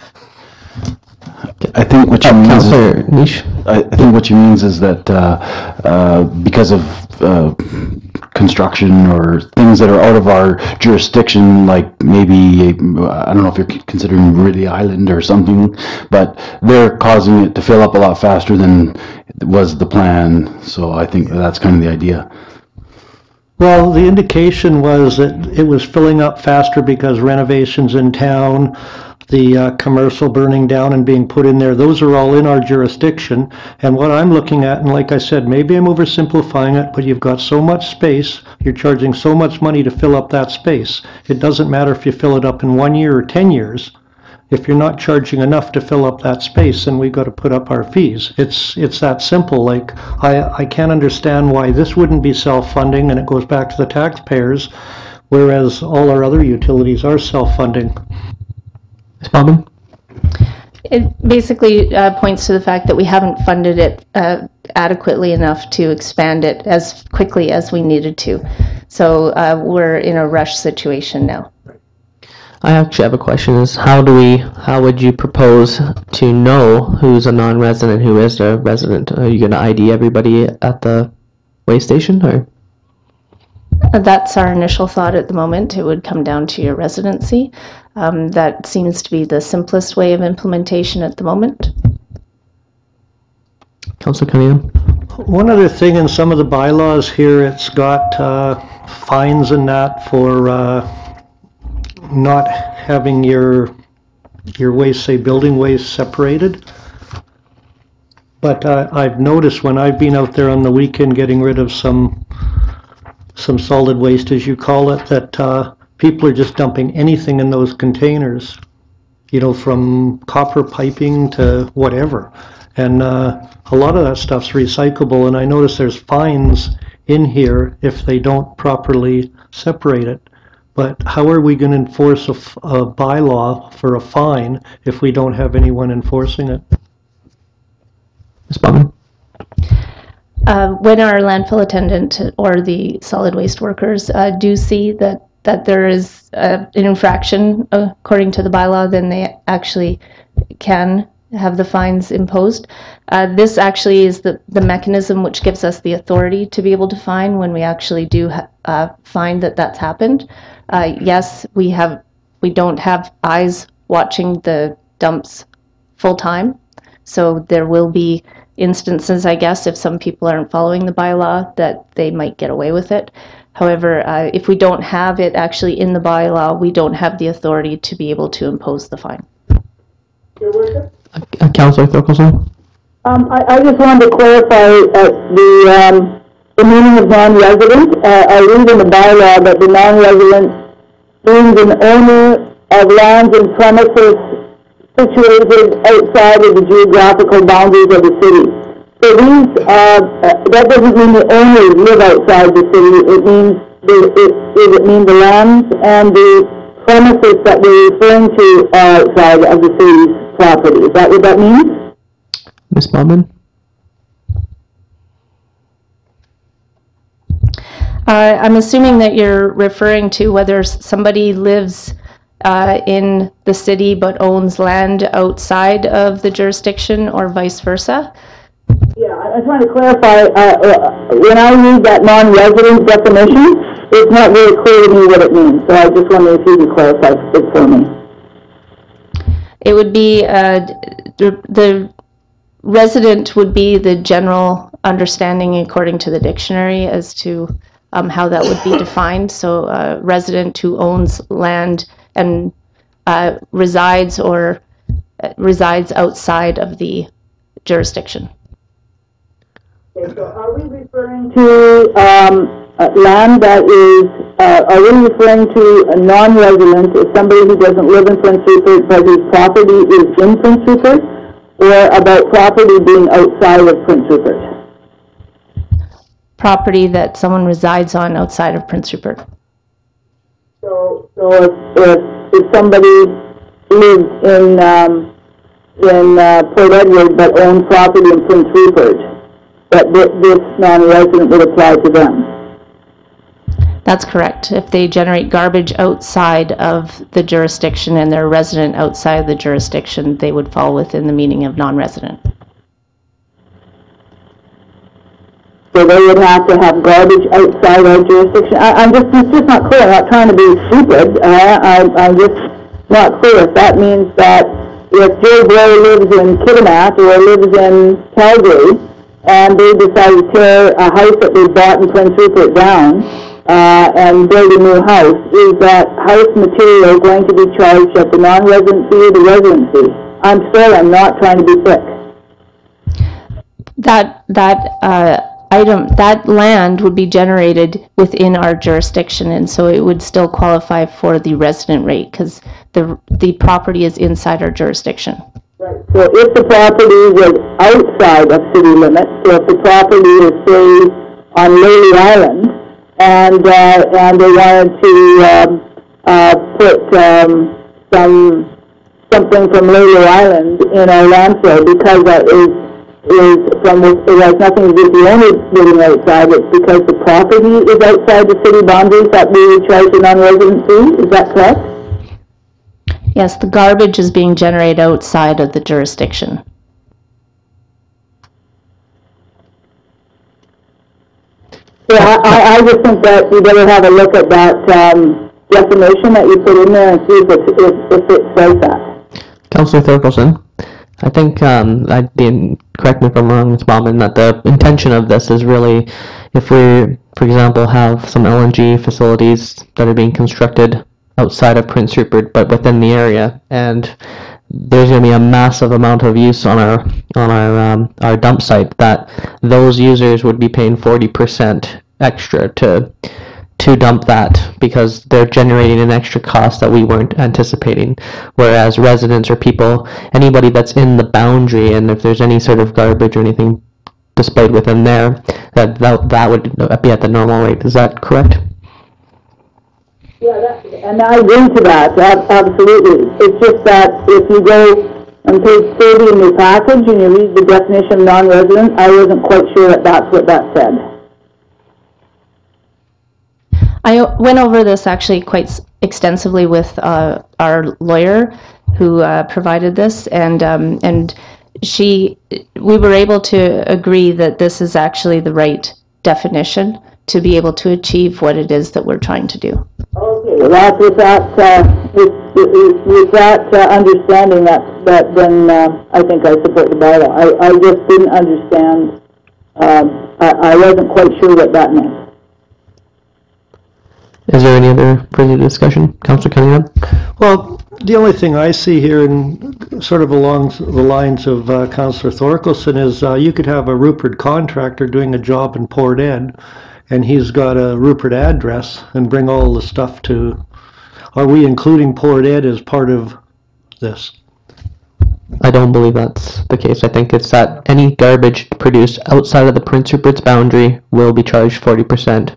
I think what you mean Councillor Niche. I think what you means is that because of construction or things that are out of our jurisdiction, like maybe, I don't know if you're considering Ridley Island or something, but they're causing it to fill up a lot faster than was the plan. So I think that's kind of the idea. Well, the indication was that it was filling up faster because renovations in town, the commercial burning down and being put in there. Those are all in our jurisdiction. And what I'm looking at, and like I said, maybe I'm oversimplifying it, but you've got so much space, you're charging so much money to fill up that space. It doesn't matter if you fill it up in 1 year or 10 years. If you're not charging enough to fill up that space, then we've got to put up our fees. It's that simple. Like, I can't understand why this wouldn't be self-funding, and it goes back to the taxpayers, whereas all our other utilities are self-funding. Ms. Bauman? It basically points to the fact that we haven't funded it adequately enough to expand it as quickly as we needed to. So we're in a rush situation now. I actually have a question, is how would you propose to know who's a non-resident, who is a resident? Are you going to ID everybody at the weigh station, or? That's our initial thought at the moment. It would come down to your residency. That seems to be the simplest way of implementation at the moment. Councillor Cunningham? One other thing in some of the bylaws here, it's got fines and that for not having your waste, say building waste, separated. But I've noticed when I've been out there on the weekend getting rid of some solid waste, as you call it, that people are just dumping anything in those containers, you know, from copper piping to whatever. And a lot of that stuff's recyclable, and I notice there's fines in here if they don't properly separate it. But how are we going to enforce a bylaw for a fine if we don't have anyone enforcing it? Ms. Bauman? When our landfill attendant or the solid waste workers do see that there is an infraction according to the bylaw, then they actually can have the fines imposed. This actually is the mechanism which gives us the authority to be able to fine when we actually do find that that's happened. Yes, we don't have eyes watching the dumps full time, so there will be instances, I guess, if some people aren't following the bylaw, that they might get away with it. However, if we don't have it actually in the bylaw, we don't have the authority to be able to impose the fine. Councillor Thorkelson? I just wanted to clarify the meaning of non-resident. I read in the bylaw that the non-resident means an owner of lands and premises situated outside of the geographical boundaries of the city. So these, that doesn't mean the owners live outside the city. It means the lands and the premises that we're referring to are outside of the city's property. Is that what that means? Ms. Bauman? I'm assuming that you're referring to whether somebody lives in the city but owns land outside of the jurisdiction or vice versa. Yeah, I'm trying to clarify. When I read that non-resident definition, it's not very clear to me what it means. So I just wonder if you could clarify it for me. It would be the resident would be the general understanding according to the dictionary as to how that would be defined. So resident who owns land and resides outside of the jurisdiction. Okay, so are we referring to land that is, are we referring to a non-resident as somebody who doesn't live in Prince Rupert but whose property is in Prince Rupert, or about property being outside of Prince Rupert? Property that someone resides on outside of Prince Rupert. So if somebody lives in Port Edward but owns property in Prince Rupert, that this non-resident would apply to them. That's correct. If they generate garbage outside of the jurisdiction and they're a resident outside the jurisdiction, they would fall within the meaning of non-resident. So they would have to have garbage outside our jurisdiction. It's just not clear. I'm not trying to be stupid. I'm just not clear if that means that if Joe Blow lives in Kitimat or lives in Calgary, and they decide to tear a house that they bought in Prince Rupert down, and build a new house, is that house material going to be charged at the non-resident fee or the resident fee? I'm not trying to be thick. That land would be generated within our jurisdiction, and so it would still qualify for the resident rate because the property is inside our jurisdiction. Right. So if the property was outside of city limits, so if the property is say on Lily Island, and they wanted to put something from Lily Island in our landfill because that is from it has nothing to do with the owner living outside, it's because the property is outside the city boundaries that we would charge a non-resident fee, is that correct? Yes, the garbage is being generated outside of the jurisdiction. Yeah, I just think that you better have a look at that definition that you put in there and see if it says that. Councillor Thorkelson, I think, correct me if I'm wrong, Ms. Bauman, that the intention of this is really if we, for example, have some LNG facilities that are being constructed outside of Prince Rupert but within the area, and there's going to be a massive amount of use on our dump site, that those users would be paying 40% extra to dump that because they're generating an extra cost that we weren't anticipating, whereas residents or people, anybody that's in the boundary, and if there's any sort of garbage or anything displayed within there, that would be at the normal rate. Is that correct? Yeah, and I agree to that, absolutely. It's just that if you go on page 30 in your package and you read the definition of non-resident, I wasn't quite sure that that's what that said. I went over this actually quite extensively with our lawyer who provided this, and we were able to agree that this is actually the right definition to be able to achieve what it is that we're trying to do. Okay, well, that's with that understanding that then I think I support the bylaw. I just didn't understand. I wasn't quite sure what that meant. Is there any other further discussion? Councillor Cunningham? Well, the only thing I see here, in sort of along the lines of Councillor Thorkelson, is you could have a Rupert contractor doing a job in Port Ed, and he's got a Rupert address, and bring all the stuff to. Are we including Port Ed as part of this? I don't believe that's the case. I think it's that any garbage produced outside of the Prince Rupert's boundary will be charged 40%.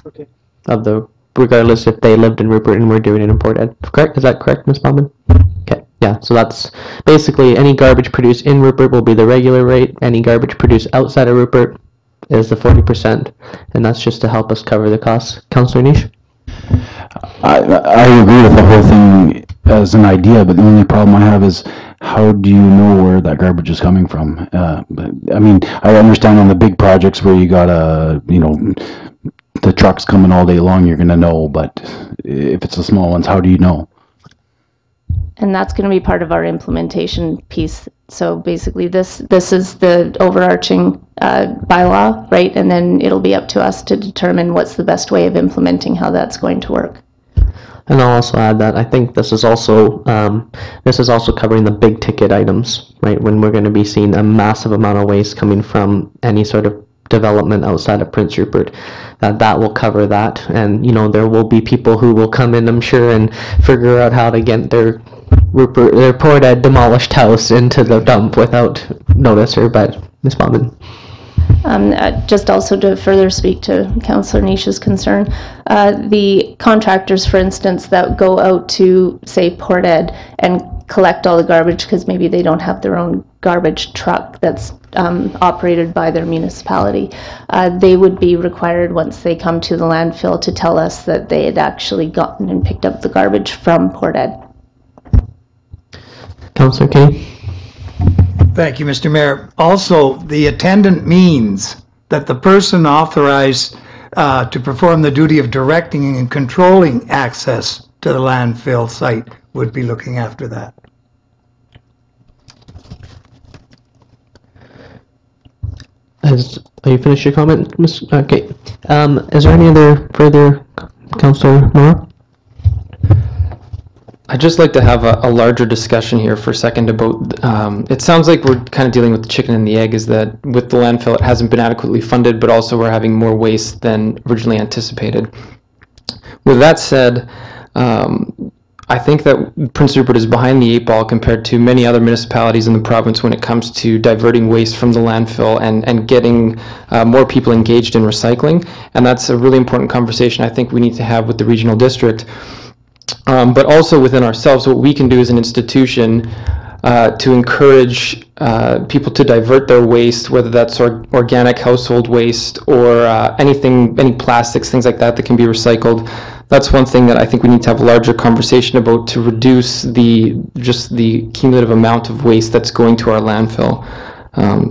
Okay. Of the, regardless if they lived in Rupert and we're doing it in Port Ed. Correct? Is that correct, Ms. Bauman? Okay. Yeah. So that's basically any garbage produced in Rupert will be the regular rate. Any garbage produced outside of Rupert is the 40%, and that's just to help us cover the costs. Councillor Niche? I agree with the whole thing as an idea, but the only problem I have is how do you know where that garbage is coming from? I mean, I understand on the big projects where you got the trucks coming all day long, you're going to know, but if it's the small ones, how do you know? And that's going to be part of our implementation piece. So basically this is the overarching bylaw, right? And then it'll be up to us to determine what's the best way of implementing how that's going to work. And I'll also add that I think this is also covering the big ticket items, right? When we're going to be seeing a massive amount of waste coming from any sort of development outside of Prince Rupert, that will cover that. And there will be people who will come in, I'm sure, and figure out how to get their Port Ed demolished house into the dump without notice. But Ms. Bauman. Just also to further speak to Councillor Niche's concern, the contractors, for instance, that go out to, say, Port Ed and collect all the garbage because maybe they don't have their own garbage truck that's operated by their municipality, they would be required once they come to the landfill to tell us that they had actually gotten and picked up the garbage from Port Ed. Councillor Kane? Thank you, Mr. Mayor. Also, the attendant means that the person authorized to perform the duty of directing and controlling access to the landfill site would be looking after that. Are you finished your comment, Ms.? Okay. Is there any other further, Councillor Moore? I'd just like to have a larger discussion here for a second about, it sounds like we're kind of dealing with the chicken and the egg, is that with the landfill it hasn't been adequately funded, but also we're having more waste than originally anticipated. With that said, I think that Prince Rupert is behind the 8 ball compared to many other municipalities in the province when it comes to diverting waste from the landfill and getting more people engaged in recycling. And that's a really important conversation I think we need to have with the regional district. But also within ourselves, what we can do as an institution to encourage people to divert their waste, whether that's organic household waste or anything, any plastics, things like that can be recycled. That's one thing that I think we need to have a larger conversation about to reduce just the cumulative amount of waste that's going to our landfill.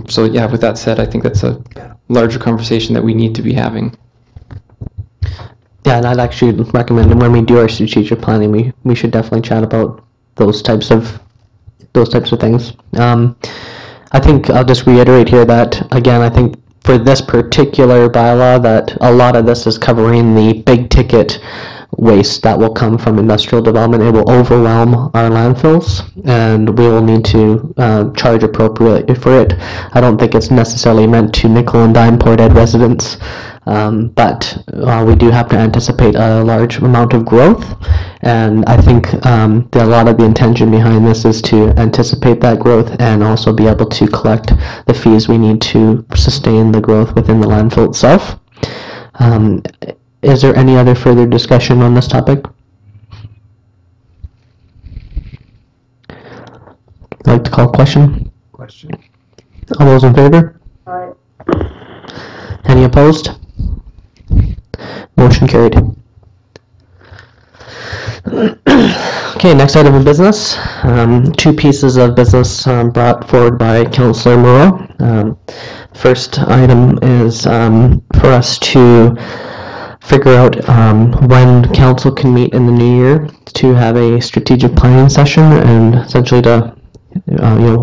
So yeah, with that said, I think that's a larger conversation that we need to be having. Yeah, and I'd actually recommend that when we do our strategic planning, we should definitely chat about those types of things. I think I'll just reiterate here that, again, I think for this particular bylaw that a lot of this is covering the big ticket waste that will come from industrial development. It will overwhelm our landfills and we will need to charge appropriately for it. I don't think it's necessarily meant to nickel and dime Port Ed residents, but we do have to anticipate a large amount of growth, and I think a lot of the intention behind this is to anticipate that growth and also be able to collect the fees we need to sustain the growth within the landfill itself. Is there any other further discussion on this topic? I'd like to call question. All those in favor? Aye. Any opposed? Motion carried. Okay, next item of business. 2 pieces of business brought forward by Councillor Moreau. First item is for us to figure out when council can meet in the new year to have a strategic planning session and essentially to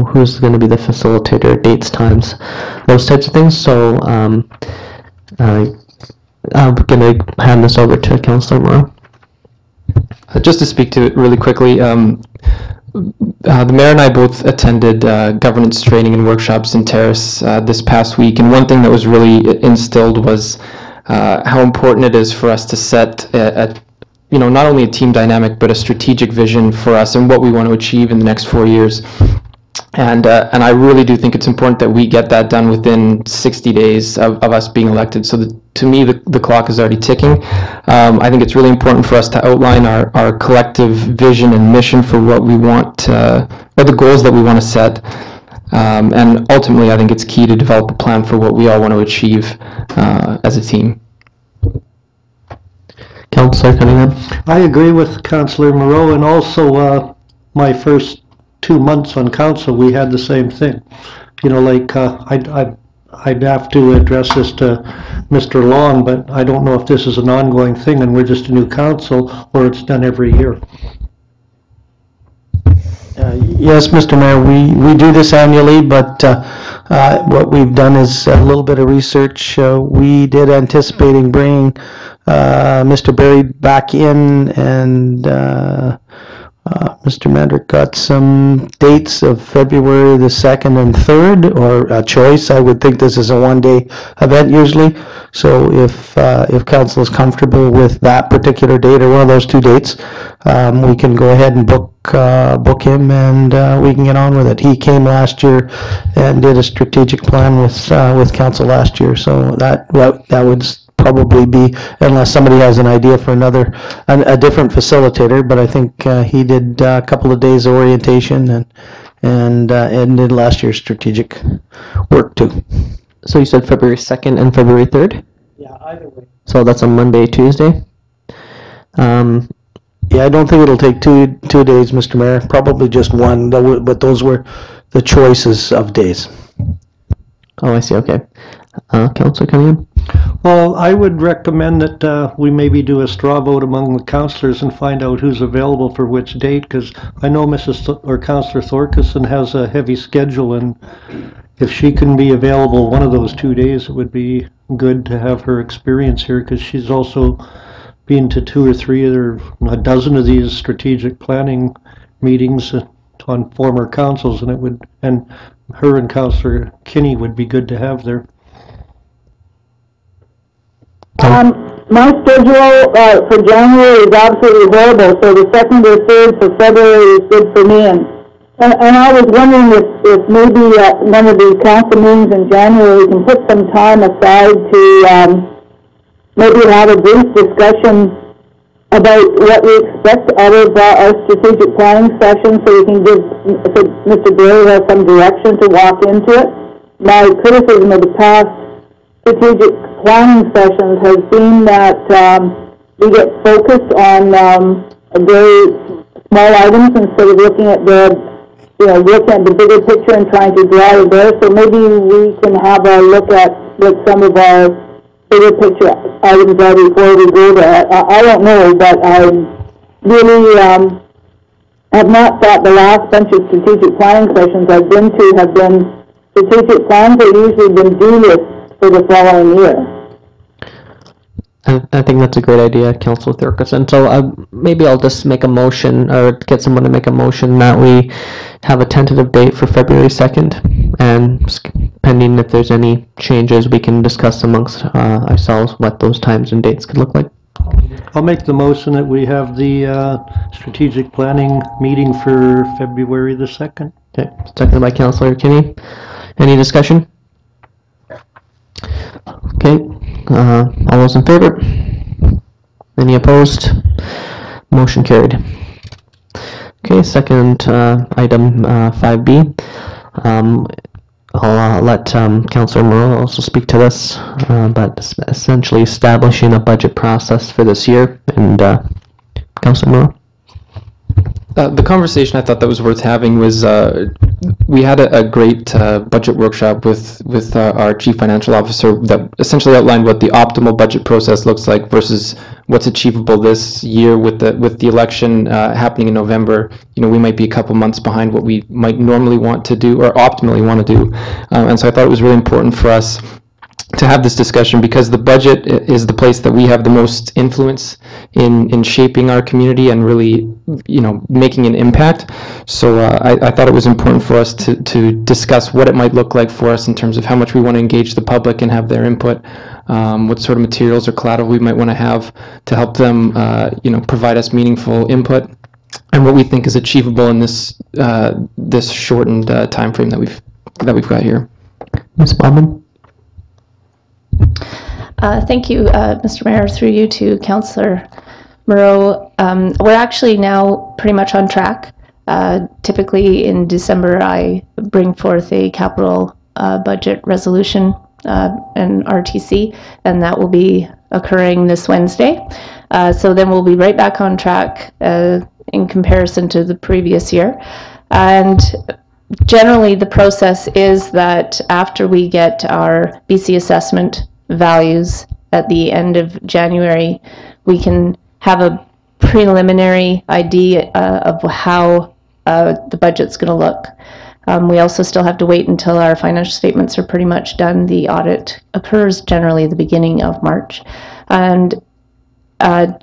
who's going to be the facilitator, dates, times, those types of things. So I'm going to hand this over to Councillor Moreau. Just to speak to it really quickly, the mayor and I both attended governance training and workshops in Terrace this past week, and one thing that was really instilled was how important it is for us to set not only a team dynamic but a strategic vision for us and what we want to achieve in the next 4 years. And I really do think it's important that we get that done within 60 days of us being elected. So to me, the clock is already ticking. I think it's really important for us to outline our collective vision and mission for what we want, or the goals that we want to set. And ultimately, I think it's key to develop a plan for what we all want to achieve as a team. Councillor Cunningham? I agree with Councillor Moreau, and also my first 2 months on council, we had the same thing. I'd have to address this to Mr. Long, but I don't know if this is an ongoing thing and we're just a new council or it's done every year. Yes, Mr. Mayor, we do this annually, but what we've done is a little bit of research. We did anticipating bringing Mr. Berry back in, and Mr. Mandrick got some dates of February the 2nd and 3rd, or a choice. I would think this is a one-day event usually. So if council is comfortable with that particular date or one of those 2 dates, we can go ahead and book him, and we can get on with it. He came last year and did a strategic plan with council last year. So that would probably be, unless somebody has an idea for a different facilitator, but I think he did a couple of days of orientation and did last year's strategic work too. So you said February 2nd and February 3rd? Yeah, either way. So that's a Monday, Tuesday? Yeah, I don't think it'll take two days, Mr. Mayor. Probably just one, but those were the choices of days. Oh, I see, okay. Councillor Cunningham? Well, I would recommend that we maybe do a straw vote among the councillors and find out who's available for which date, because I know Councillor Thorkison has a heavy schedule, and if she can be available one of those 2 days, it would be good to have her experience here, because she's also been to 2 or 3 or a dozen of these strategic planning meetings on former councils, and her and Councillor Kinney would be good to have there. My schedule for January is absolutely horrible, so the 2nd or 3rd for February is good for me. And I was wondering if maybe one of the council meetings in January we can put some time aside to maybe have a brief discussion about what we expect out of our strategic planning session, so we can give Mr. Barry has some direction to walk into it. My criticism of the past strategic planning sessions has been that we get focused on very small items instead of looking at looking at the bigger picture and trying to draw it there. So maybe we can have a look at what some of our bigger picture items are before we go there. I don't know, but I really have not thought the last bunch of strategic planning sessions I've been to have been strategic plans that usually been due lists for the following year. I think that's a great idea, Councillor Thurkeson. So maybe I'll just make a motion, or get someone to make a motion that we have a tentative date for February 2nd, and pending if there's any changes, we can discuss amongst ourselves what those times and dates could look like. I'll make the motion that we have the strategic planning meeting for February the 2nd. Okay, seconded by Councillor Kinney. Any discussion? Okay, all those in favor? Any opposed? Motion carried. Okay, second item 5B. I'll let Councillor Moreau also speak to this, but essentially establishing a budget process for this year. And Councillor Moreau. The conversation I thought that was worth having was we had a great budget workshop with our chief financial officer that essentially outlined what the optimal budget process looks like versus what's achievable this year with the election happening in November. You know, we might be a couple months behind what we might normally want to do or optimally want to do, and so I thought it was really important for us to have this discussion, because the budget is the place that we have the most influence in shaping our community and really, you know, making an impact. So I thought it was important for us to discuss what it might look like for us in terms of how much we want to engage the public and have their input, what sort of materials or collateral we might want to have to help them, you know, provide us meaningful input, and what we think is achievable in this this shortened time frame that we've got here. Ms. Baumann. Thank you, Mr. Mayor, through you to Councillor Moreau. We're actually now pretty much on track. Typically in December, I bring forth a capital budget resolution and RTC, and that will be occurring this Wednesday. So then we'll be right back on track in comparison to the previous year. And generally, the process is that after we get our BC assessment values at the end of January, we can have a preliminary idea of how the budget's going to look. We also still have to wait until our financial statements are pretty much done. The audit occurs generally the beginning of March. And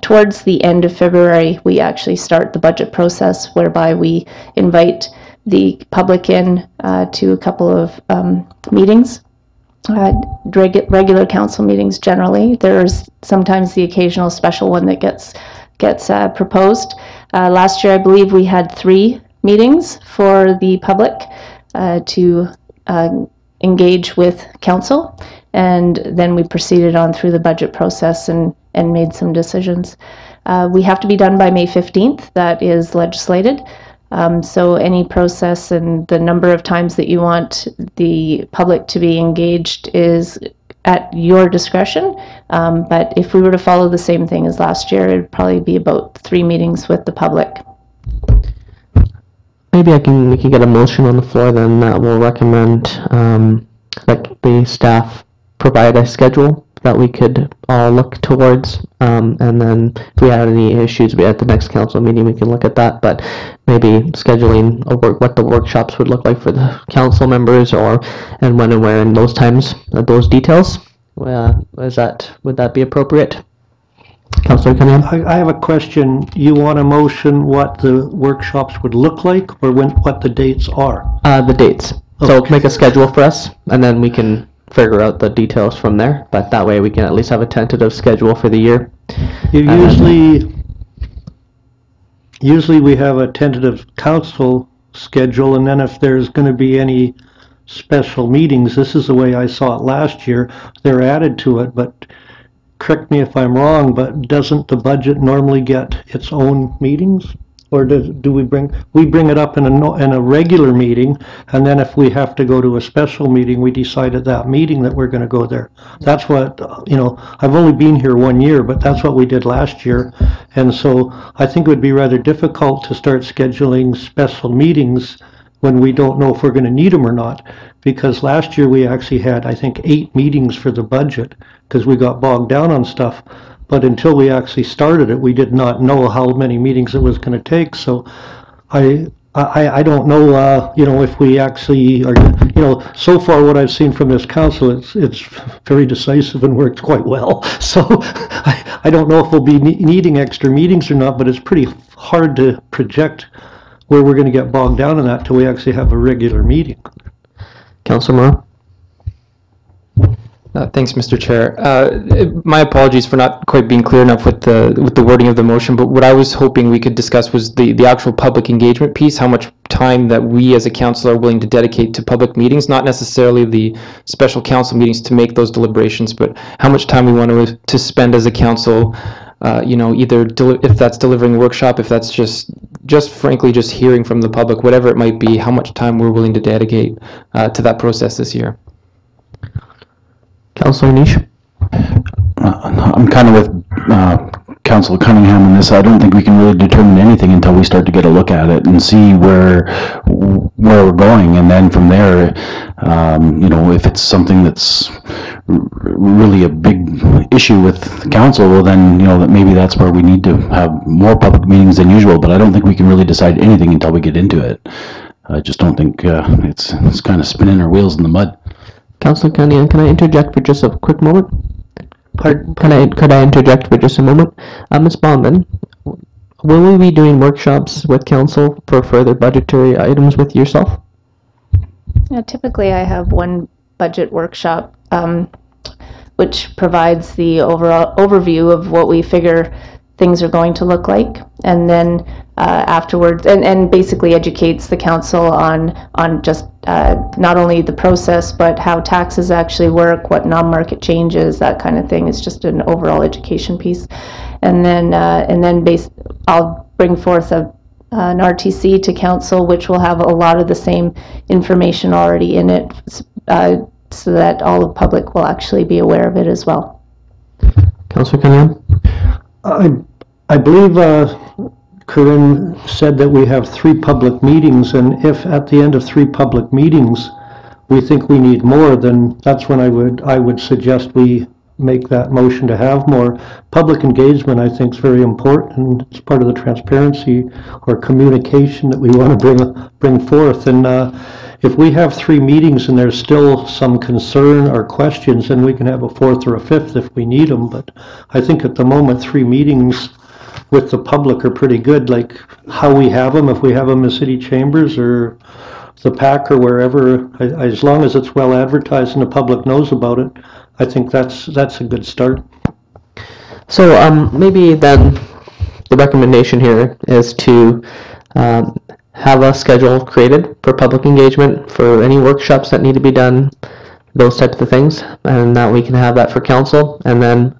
towards the end of February, we actually start the budget process, whereby we invite the public in to a couple of meetings, regular council meetings generally. There's sometimes the occasional special one that gets proposed. Last year, I believe we had 3 meetings for the public to engage with council, and then we proceeded on through the budget process and made some decisions. We have to be done by May 15th. That is legislated. So any process and the number of times that you want the public to be engaged is at your discretion. But if we were to follow the same thing as last year, it'd probably be about 3 meetings with the public. Maybe we can get a motion on the floor then that will recommend that the staff provide a schedule that we could all look towards. And then if we had any issues at the next council meeting, we can look at that. But maybe scheduling what the workshops would look like for the council members, and when and where, and those times, those details. Would that be appropriate? Councillor Cunningham? I have a question. You want a motion what the workshops would look like, or what the dates are? The dates. So make a schedule for us, and then we can figure out the details from there. But that way we can at least have a tentative schedule for the year. Usually we have a tentative council schedule, and then if there's going to be any special meetings, this is the way I saw it last year, they're added to it. But correct me if I'm wrong, but doesn't the budget normally get its own meetings? Or do we bring it up in a regular meeting, and then if we have to go to a special meeting, we decide at that meeting that we're going to go there? That's what, I've only been here 1 year, but that's what we did last year. And so I think it would be rather difficult to start scheduling special meetings when we don't know if we're going to need them or not. Because last year we actually had, I think, 8 meetings for the budget because we got bogged down on stuff. But until we actually started it, we did not know how many meetings it was going to take. So I don't know, if we actually are, so far what I've seen from this council, it's very decisive and works quite well. So I don't know if we'll be needing extra meetings or not, but it's pretty hard to project where we're going to get bogged down in that till we actually have a regular meeting. Councillor Morrow? Thanks, Mr. Chair. My apologies for not quite being clear enough with the wording of the motion, but what I was hoping we could discuss was the actual public engagement piece, how much time that we as a council are willing to dedicate to public meetings, not necessarily the special council meetings to make those deliberations, but how much time we want to spend as a council, either if that's delivering a workshop, if that's just frankly just hearing from the public, whatever it might be, how much time we're willing to dedicate to that process this year. Councillor Niche? I'm kind of with Councillor Cunningham on this. I don't think we can really determine anything until we start to get a look at it and see where we're going, and then from there, if it's something that's really a big issue with the council, well then, that maybe that's where we need to have more public meetings than usual. But I don't think we can really decide anything until we get into it. I just don't think it's kind of spinning our wheels in the mud. Councillor Cunningham, can I interject for just a quick moment? Could I interject for just a moment? Ms. Baumann, will we be doing workshops with council for further budgetary items with yourself? Yeah, typically I have one budget workshop which provides the overall overview of what we figure things are going to look like, and then afterwards, and basically educates the council on just not only the process, but how taxes actually work, what non-market changes, that kind of thing. It's just an overall education piece. And then I'll bring forth an RTC to council, which will have a lot of the same information already in it, so that all the public will actually be aware of it as well. Councillor Cunningham? I believe Corinne said that we have 3 public meetings, and if at the end of 3 public meetings we think we need more, then that's when I would suggest we make that motion to have more. Public engagement, I think, is very important. It's part of the transparency or communication that we want to bring forth. And if we have 3 meetings and there's still some concern or questions, then we can have a 4th or a 5th if we need them. But I think at the moment 3 meetings with the public are pretty good, like how we have them, if we have them in city chambers or the PAC or wherever, as long as it's well advertised and the public knows about it, I think that's a good start. So maybe then the recommendation here is to have a schedule created for public engagement for any workshops that need to be done, those types of things, and that we can have that for council, and then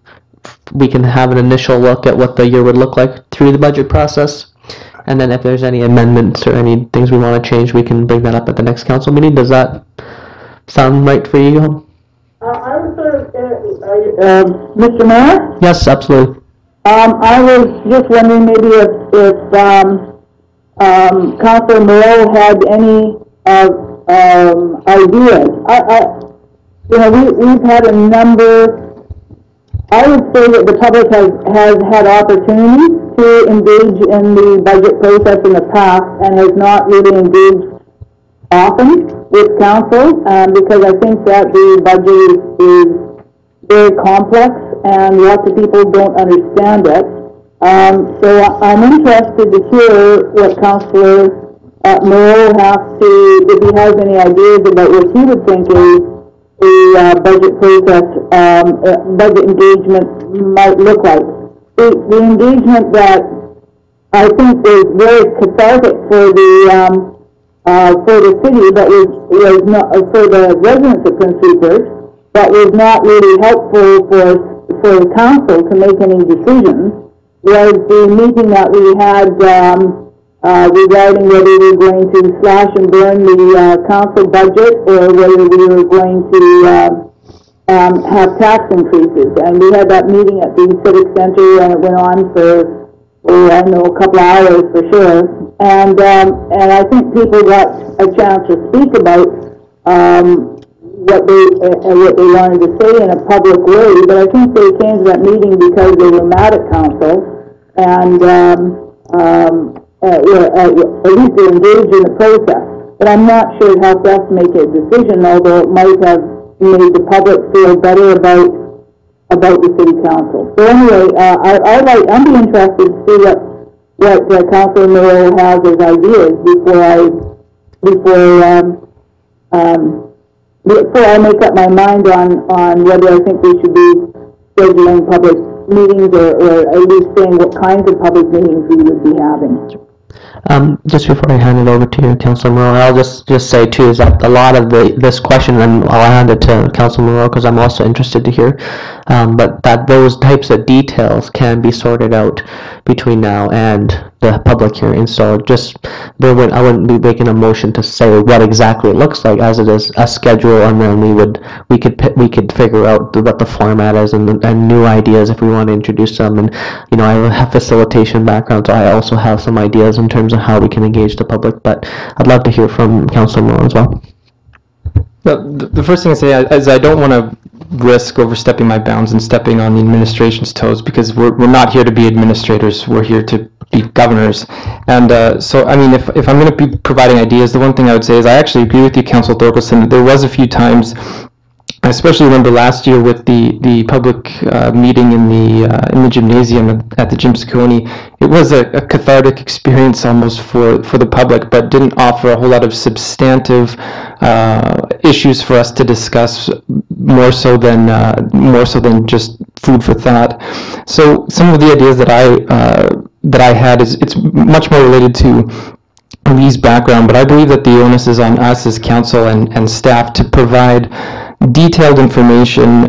we can have an initial look at what the year would look like through the budget process. And then if there's any amendments or any things we want to change, we can bring that up at the next council meeting. Does that sound right for you? I was sort of, Mr. Mayor? Yes, absolutely. I was just wondering maybe if Councilor Morrow had any ideas. We've had a number I would say that the public has had opportunities to engage in the budget process in the past and has not really engaged often with council, because I think that the budget is very complex and lots of people don't understand it. So I'm interested to hear what Councillor Moreau has to, if he has any ideas about what he would think a budget process, budget engagement might look like. The engagement that I think was very cathartic for the city, but was not for the residents of Prince Rupert, but was not really helpful for the council to make any decisions, was the meeting that we had regarding whether we were going to slash and burn the council budget or whether we were going to have tax increases. And we had that meeting at the Civic Center, and it went on for, I don't know, a couple of hours for sure. And I think people got a chance to speak about what they wanted to say in a public way. But I think they came to that meeting because they were mad at council, and at least they engaged in the process. But I'm not sure it helped us make a decision, although it might have made the public feel better about the city council. So anyway, I'd be interested to see what Councillor Moreau has as ideas before I make up my mind on whether I think we should be scheduling public meetings or at least saying what kinds of public meetings we would be having. Just before I hand it over to you, Councillor Moreau, I'll just say too is that a lot of this question, and I'll hand it to Councillor Moreau because I'm also interested to hear, but that those types of details can be sorted out between now and the public hearing. So I wouldn't be making a motion to say what exactly it looks like, as it is a schedule, and then we could figure out what the format is and new ideas if we want to introduce them. And I have facilitation background, so I also have some ideas in terms of how we can engage the public. But I'd love to hear from Councillor Moreau as well. The first thing I say is I don't want to risk overstepping my bounds and stepping on the administration's toes, because we're not here to be administrators. We're here to be governors. And so, I mean, if I'm going to be providing ideas, the one thing I would say is I actually agree with you, Councillor Thorkelson. There was a few times, I especially remember last year with the public meeting in the gymnasium at the Jim Cecconi. It was a cathartic experience almost for the public, but didn't offer a whole lot of substantive issues for us to discuss, more so than just food for thought. So some of the ideas that I had it's much more related to Lee's background, but I believe that the onus is on us as council and staff to provide detailed information,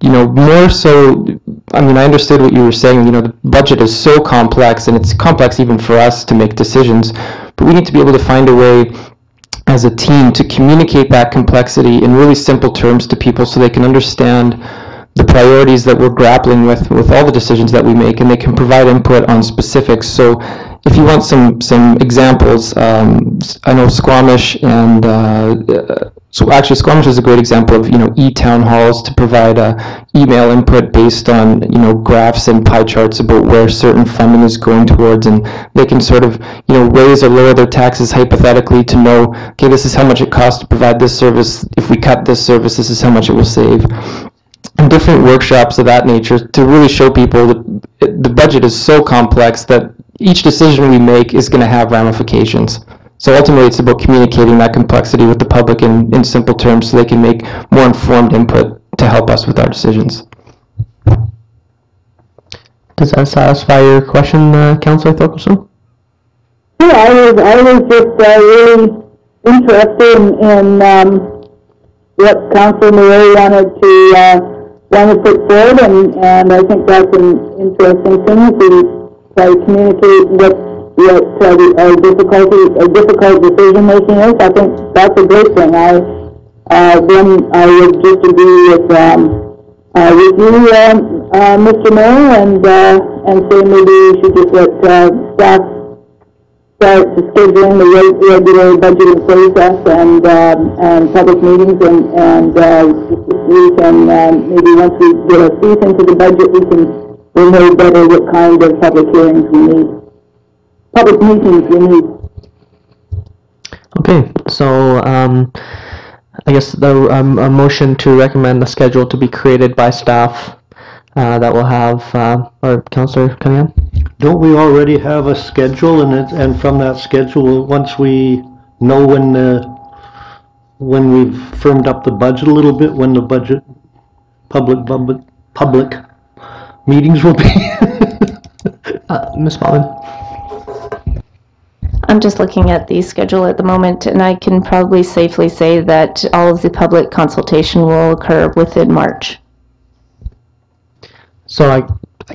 more so. I mean, I understood what you were saying. The budget is so complex, and it's complex even for us to make decisions, but we need to be able to find a way as a team to communicate that complexity in really simple terms to people so they can understand the priorities that we're grappling with all the decisions that we make, and they can provide input on specifics. So if you want some examples, I know Squamish and so actually Squamish is a great example of e-town halls to provide email input based on graphs and pie charts about where certain funding is going towards, and they can sort of raise or lower their taxes hypothetically to know, okay, this is how much it costs to provide this service. If we cut this service, this is how much it will save. And different workshops of that nature to really show people that the budget is so complex that each decision we make is going to have ramifications. So ultimately it's about communicating that complexity with the public in simple terms so they can make more informed input to help us with our decisions. Does that satisfy your question, Councillor Thorkelson? Yeah, I was just really interested in what Councillor Moreau wanted to put forward, and I think that's an interesting thing to try to communicate what difficult decision making is. I think that's a great thing. Then I would just agree with you, Mr. Mayor, and say maybe we should just let staff start scheduling the regular budgeting process and public meetings and we can, maybe once we get our teeth into the budget, we'll know better what kind of public hearings we need, public meetings we need. Okay, so I guess a motion to recommend the schedule to be created by staff that will have, or Councillor Cunningham? Don't we already have a schedule, and from that schedule, once we know when we've firmed up the budget a little bit, when the budget public meetings will be? Ms. Ballin? I'm just looking at the schedule at the moment, and I can probably safely say that all of the public consultation will occur within March. So I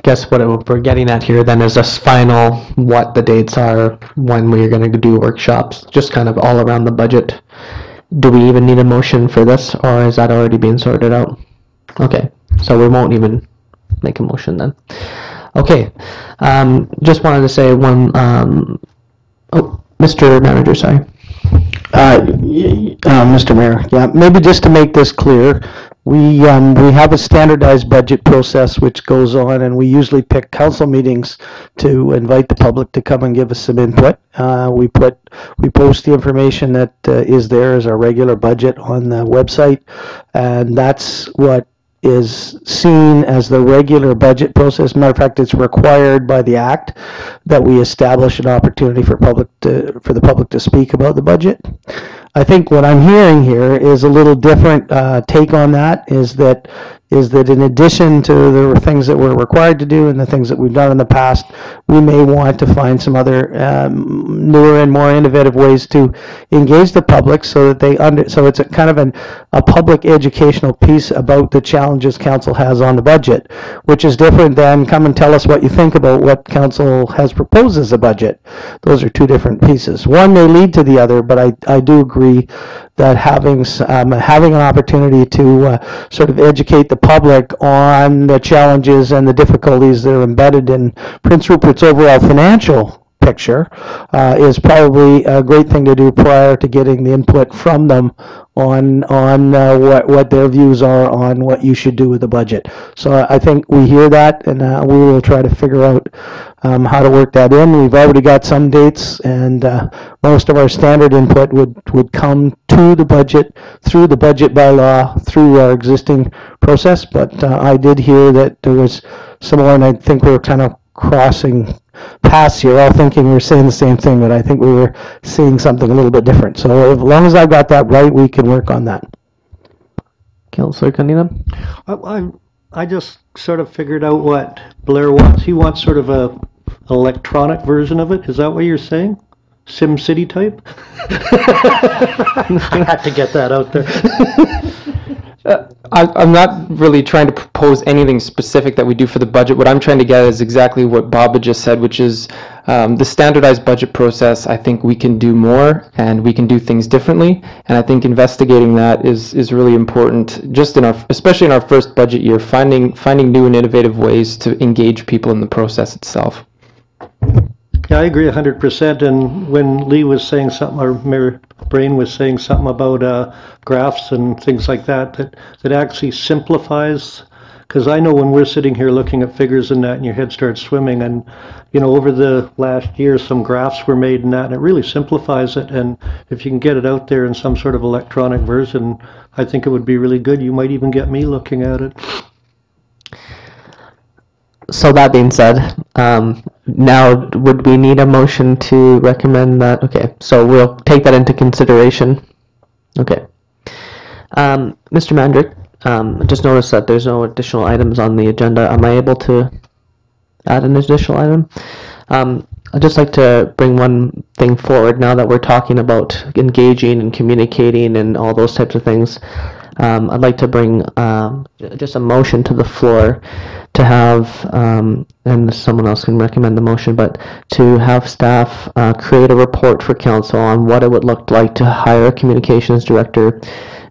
guess what we're getting at here then is this final, what the dates are, when we're going to do workshops, just kind of all around the budget. Do we even need a motion for this, or is that already being sorted out? Okay, so we won't even make a motion then. Okay, just wanted to say one, oh, Mr. Manager, sorry. Mr. Mayor, yeah, maybe just to make this clear, we have a standardized budget process which goes on, and we usually pick council meetings to invite the public to come and give us some input. We post the information that is there as our regular budget on the website, and that's what is seen as the regular budget process. Matter of fact, it's required by the Act that we establish an opportunity for the public to speak about the budget. I think what I'm hearing here is a little different take on that, is that in addition to the things that we're required to do and the things that we've done in the past, we may want to find some other newer and more innovative ways to engage the public so that so it's a kind of a public educational piece about the challenges council has on the budget, which is different than come and tell us what you think about what council has proposed as a budget. Those are two different pieces. One may lead to the other, but I do agree that having an opportunity to sort of educate the public on the challenges and the difficulties that are embedded in Prince Rupert's overall financial picture is probably a great thing to do prior to getting the input from them on what their views are on what you should do with the budget. So I think we hear that, and we will try to figure out how to work that in. We've already got some dates, and most of our standard input would come to the budget through the budget bylaw, through our existing process. But I did hear that there was some more, and I think we were kind of crossing paths here, all thinking we were saying the same thing, but I think we were seeing something a little bit different. So as long as I've got that right, we can work on that. Councillor Cunningham? I just sort of figured out what Blair wants. He wants sort of a electronic version of it. Is that what you're saying? Sim City type? I had to get that out there. I'm not really trying to propose anything specific that we do for the budget. What I'm trying to get is exactly what Bob had just said, which is the standardized budget process. I think we can do more and we can do things differently. And I think investigating that is really important, just especially in our first budget year, finding new and innovative ways to engage people in the process itself. Yeah, I agree 100%. And when Lee was saying something, or Mayor Brain was saying something about graphs and things like that actually simplifies, because I know when we're sitting here looking at figures and that, and your head starts swimming, and you know, over the last year some graphs were made and that, and it really simplifies it. And if you can get it out there in some sort of electronic version, I think it would be really good. You might even get me looking at it. So that being said, now would we need a motion to recommend that? Okay, so we'll take that into consideration. Okay. Mr. Mandrick, I just noticed that there's no additional items on the agenda. Am I able to add an additional item? I'd just like to bring one thing forward now that we're talking about engaging and communicating and all those types of things. I'd like to bring just a motion to the floor to have, and someone else can recommend the motion, but to have staff create a report for council on what it would look like to hire a communications director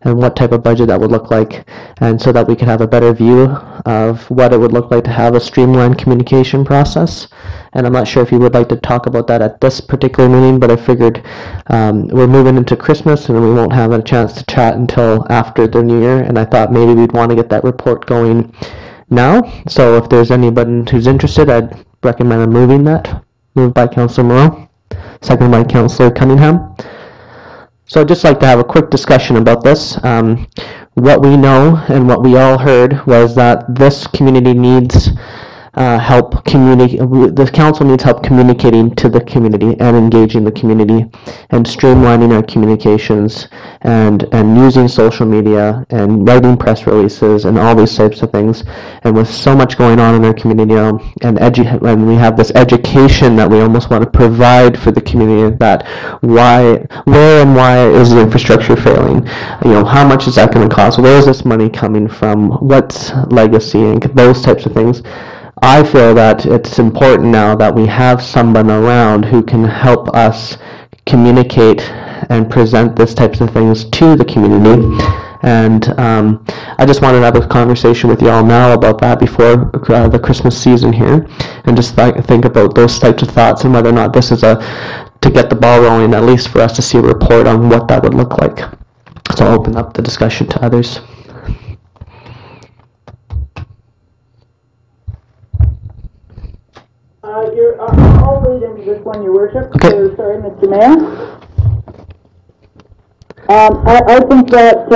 and what type of budget that would look like, and so that we could have a better view of what it would look like to have a streamlined communication process and I'm not sure if you would like to talk about that at this particular meeting, but I figured we're moving into Christmas and we won't have a chance to chat until after the new year, and I thought maybe we'd want to get that report going now. So if there's anybody who's interested, I'd recommend moving that. Moved by Councillor Moreau, seconded by Councillor Cunningham. So I'd just like to have a quick discussion about this. What we know and what we all heard was that this community needs help communicate. The council needs help communicating to the community and engaging the community and streamlining our communications and using social media and writing press releases and all these types of things. And with so much going on in our community now, and we have this education that we almost want to provide for the community, that where is the infrastructure failing? How much is that going to cost? Where is this money coming from? What's legacy and those types of things? I feel that it's important now that we have someone around who can help us communicate and present these types of things to the community. And I just wanted to have a conversation with you all now about that before the Christmas season here, and just think about those types of thoughts and whether or not this is to get the ball rolling, at least for us to see a report on what that would look like. So I'll open up the discussion to others. I'll lead into this one, Your Worship. Okay. Sorry, Mr. Mayor. I think that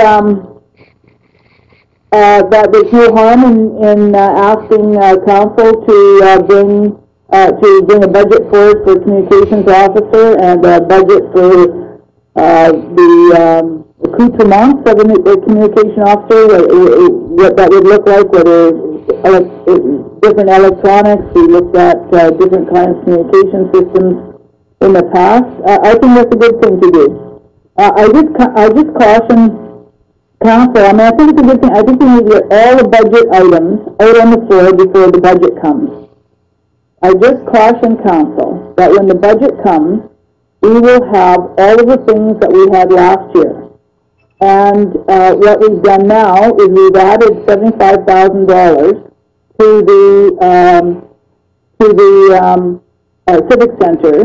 that there's no harm in asking council to bring a budget forward for communications officer and a budget for the accoutrements of a communication officer. What that would look like, whether different electronics. We looked at different kinds of communication systems in the past. I think that's a good thing to do. I just caution council. I think it's a good thing. I think we need to get all the budget items out on the floor before the budget comes. I just caution council that when the budget comes, we will have all of the things that we had last year. And what we've done now is we've added $75,000 to the Civic Center,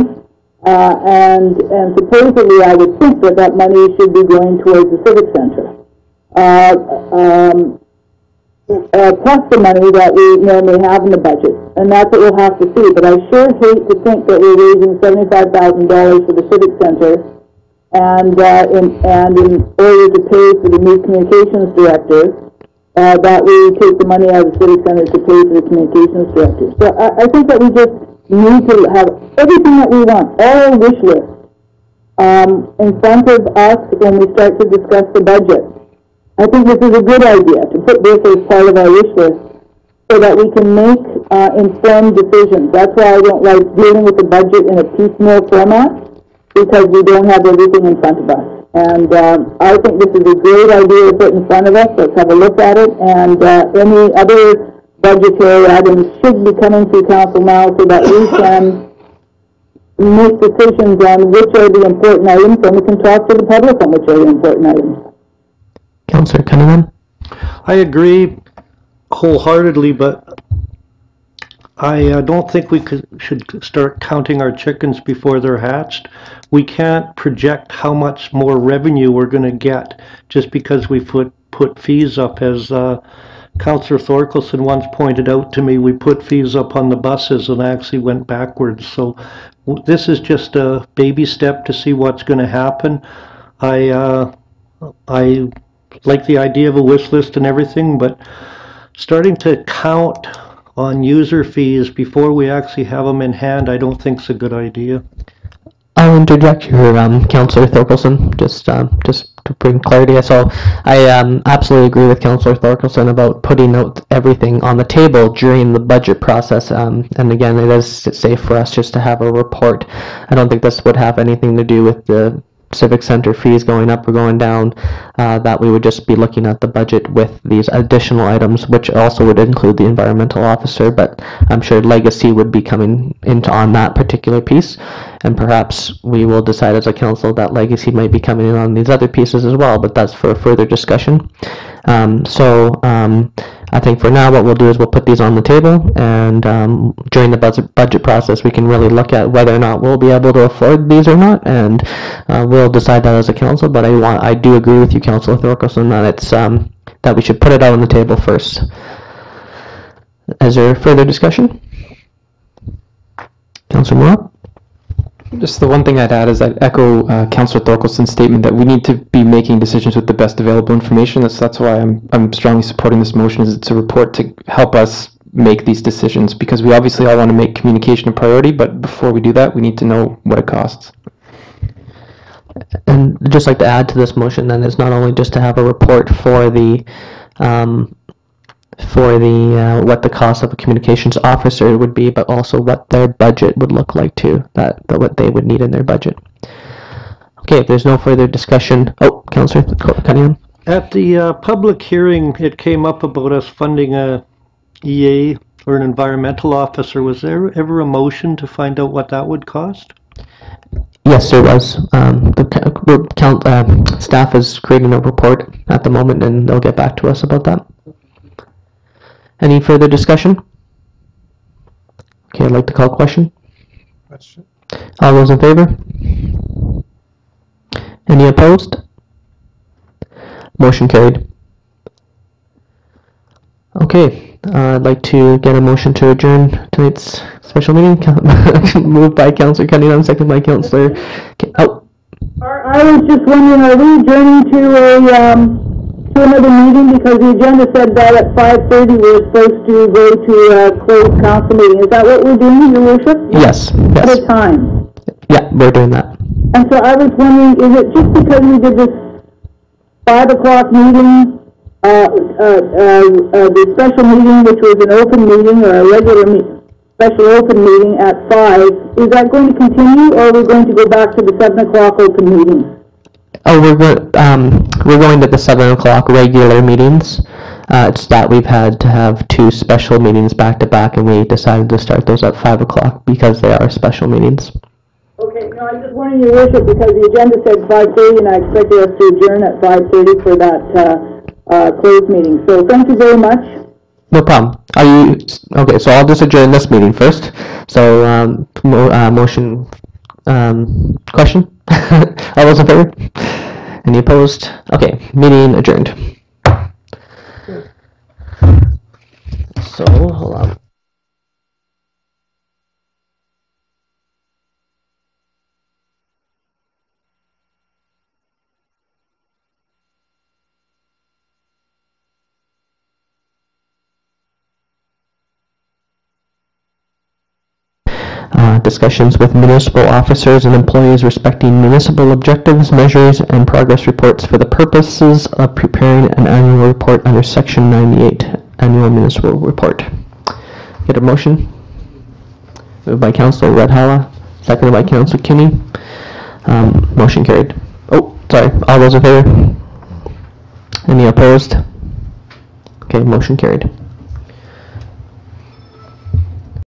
and supposedly I would think that money should be going towards the Civic Center, plus the money that we normally have in the budget, and that's what we'll have to see. But I sure hate to think that we're raising $75,000 for the Civic Center, and in order to pay for the new communications director, that we take the money out of the Civic Center to pay for the communications director. So I think that we just need to have everything that we want, all our wish lists, in front of us when we start to discuss the budget. I think this is a good idea to put this as part of our wish list so that we can make informed decisions. That's why I don't like dealing with the budget in a piecemeal format, because we don't have everything in front of us. And I think this is a great idea to put in front of us. Let's have a look at it. And any other budgetary items should be coming through council now so that we can make decisions on which are the important items, and we can talk to the public on which are the important items. Councillor Cunningham? I agree wholeheartedly, but I don't think we should start counting our chickens before they're hatched. We can't project how much more revenue we're going to get just because we put fees up. As Councillor Thorkelson once pointed out to me, we put fees up on the buses and actually went backwards. So this is just a baby step to see what's going to happen. I like the idea of a wish list and everything, but starting to count on user fees before we actually have them in hand, I don't think is a good idea. I'll interject here, Councillor Thorkelson, just to bring clarity. So I absolutely agree with Councillor Thorkelson about putting out everything on the table during the budget process. And again, it is safe for us just to have a report. I don't think this would have anything to do with the Civic Center fees going up or going down, that we would just be looking at the budget with these additional items, which also would include the environmental officer, but I'm sure legacy would be coming into on that particular piece, and perhaps we will decide as a council that legacy might be coming in on these other pieces as well, but that's for further discussion. I think for now what we'll do is we'll put these on the table, and during the budget process we can really look at whether or not we'll be able to afford these or not, and we'll decide that as a council. But I do agree with you, Councillor Thorkelson, that it's that we should put it out on the table first. Is there further discussion? Councillor Moore? Just the one thing I'd add is I'd echo Councillor Thorkelson's statement that we need to be making decisions with the best available information. That's why I'm strongly supporting this motion, is it's a report to help us make these decisions, because we obviously all want to make communication a priority, but before we do that, we need to know what it costs. And I'd just like to add to this motion then is not only just to have a report for the what the cost of a communications officer would be, but also what their budget would look like too, what they would need in their budget. Okay, if there's no further discussion, Councillor Cunningham. At the public hearing, it came up about us funding a EA or an environmental officer. Was there ever a motion to find out what that would cost? Yes, there was. Staff is creating a report at the moment, and they'll get back to us about that. Any further discussion? Okay, I'd like to call question. All those in favor? Any opposed? Motion carried. Okay, I'd like to get a motion to adjourn tonight's special meeting. Moved by Councillor Cunningham, second by Councillor. I was just wondering, are we adjourning to another meeting, because the agenda said that at 5:30 we're supposed to go to a closed council meeting. Is that what we're doing, Your Worship? Yes. At a time. Yeah, we're doing that. And so I was wondering, is it just because we did this 5 o'clock meeting, the special meeting, which was an open meeting or a regular special open meeting at 5, is that going to continue, or are we going to go back to the 7 o'clock open meeting? Oh, we're going to the 7 o'clock regular meetings. It's that we've had to have 2 special meetings back to back, and we decided to start those at 5 o'clock because they are special meetings. Okay, no, I just wondering, Your Worship, because the agenda said 5:30, and I expected us to adjourn at 5:30 for that closed meeting. So thank you very much. No problem. Are you okay? So I'll just adjourn this meeting first. So motion, question. All those in favor? Any opposed? Okay, meeting adjourned. So hold on. Discussions with municipal officers and employees respecting municipal objectives, measures, and progress reports for the purposes of preparing an annual report under Section 98, Annual Municipal Report. Get a motion? Moved by Councillor Redhalla, seconded by Councillor Kinney. Motion carried. Oh, sorry. All those in favor? Any opposed? Okay, motion carried.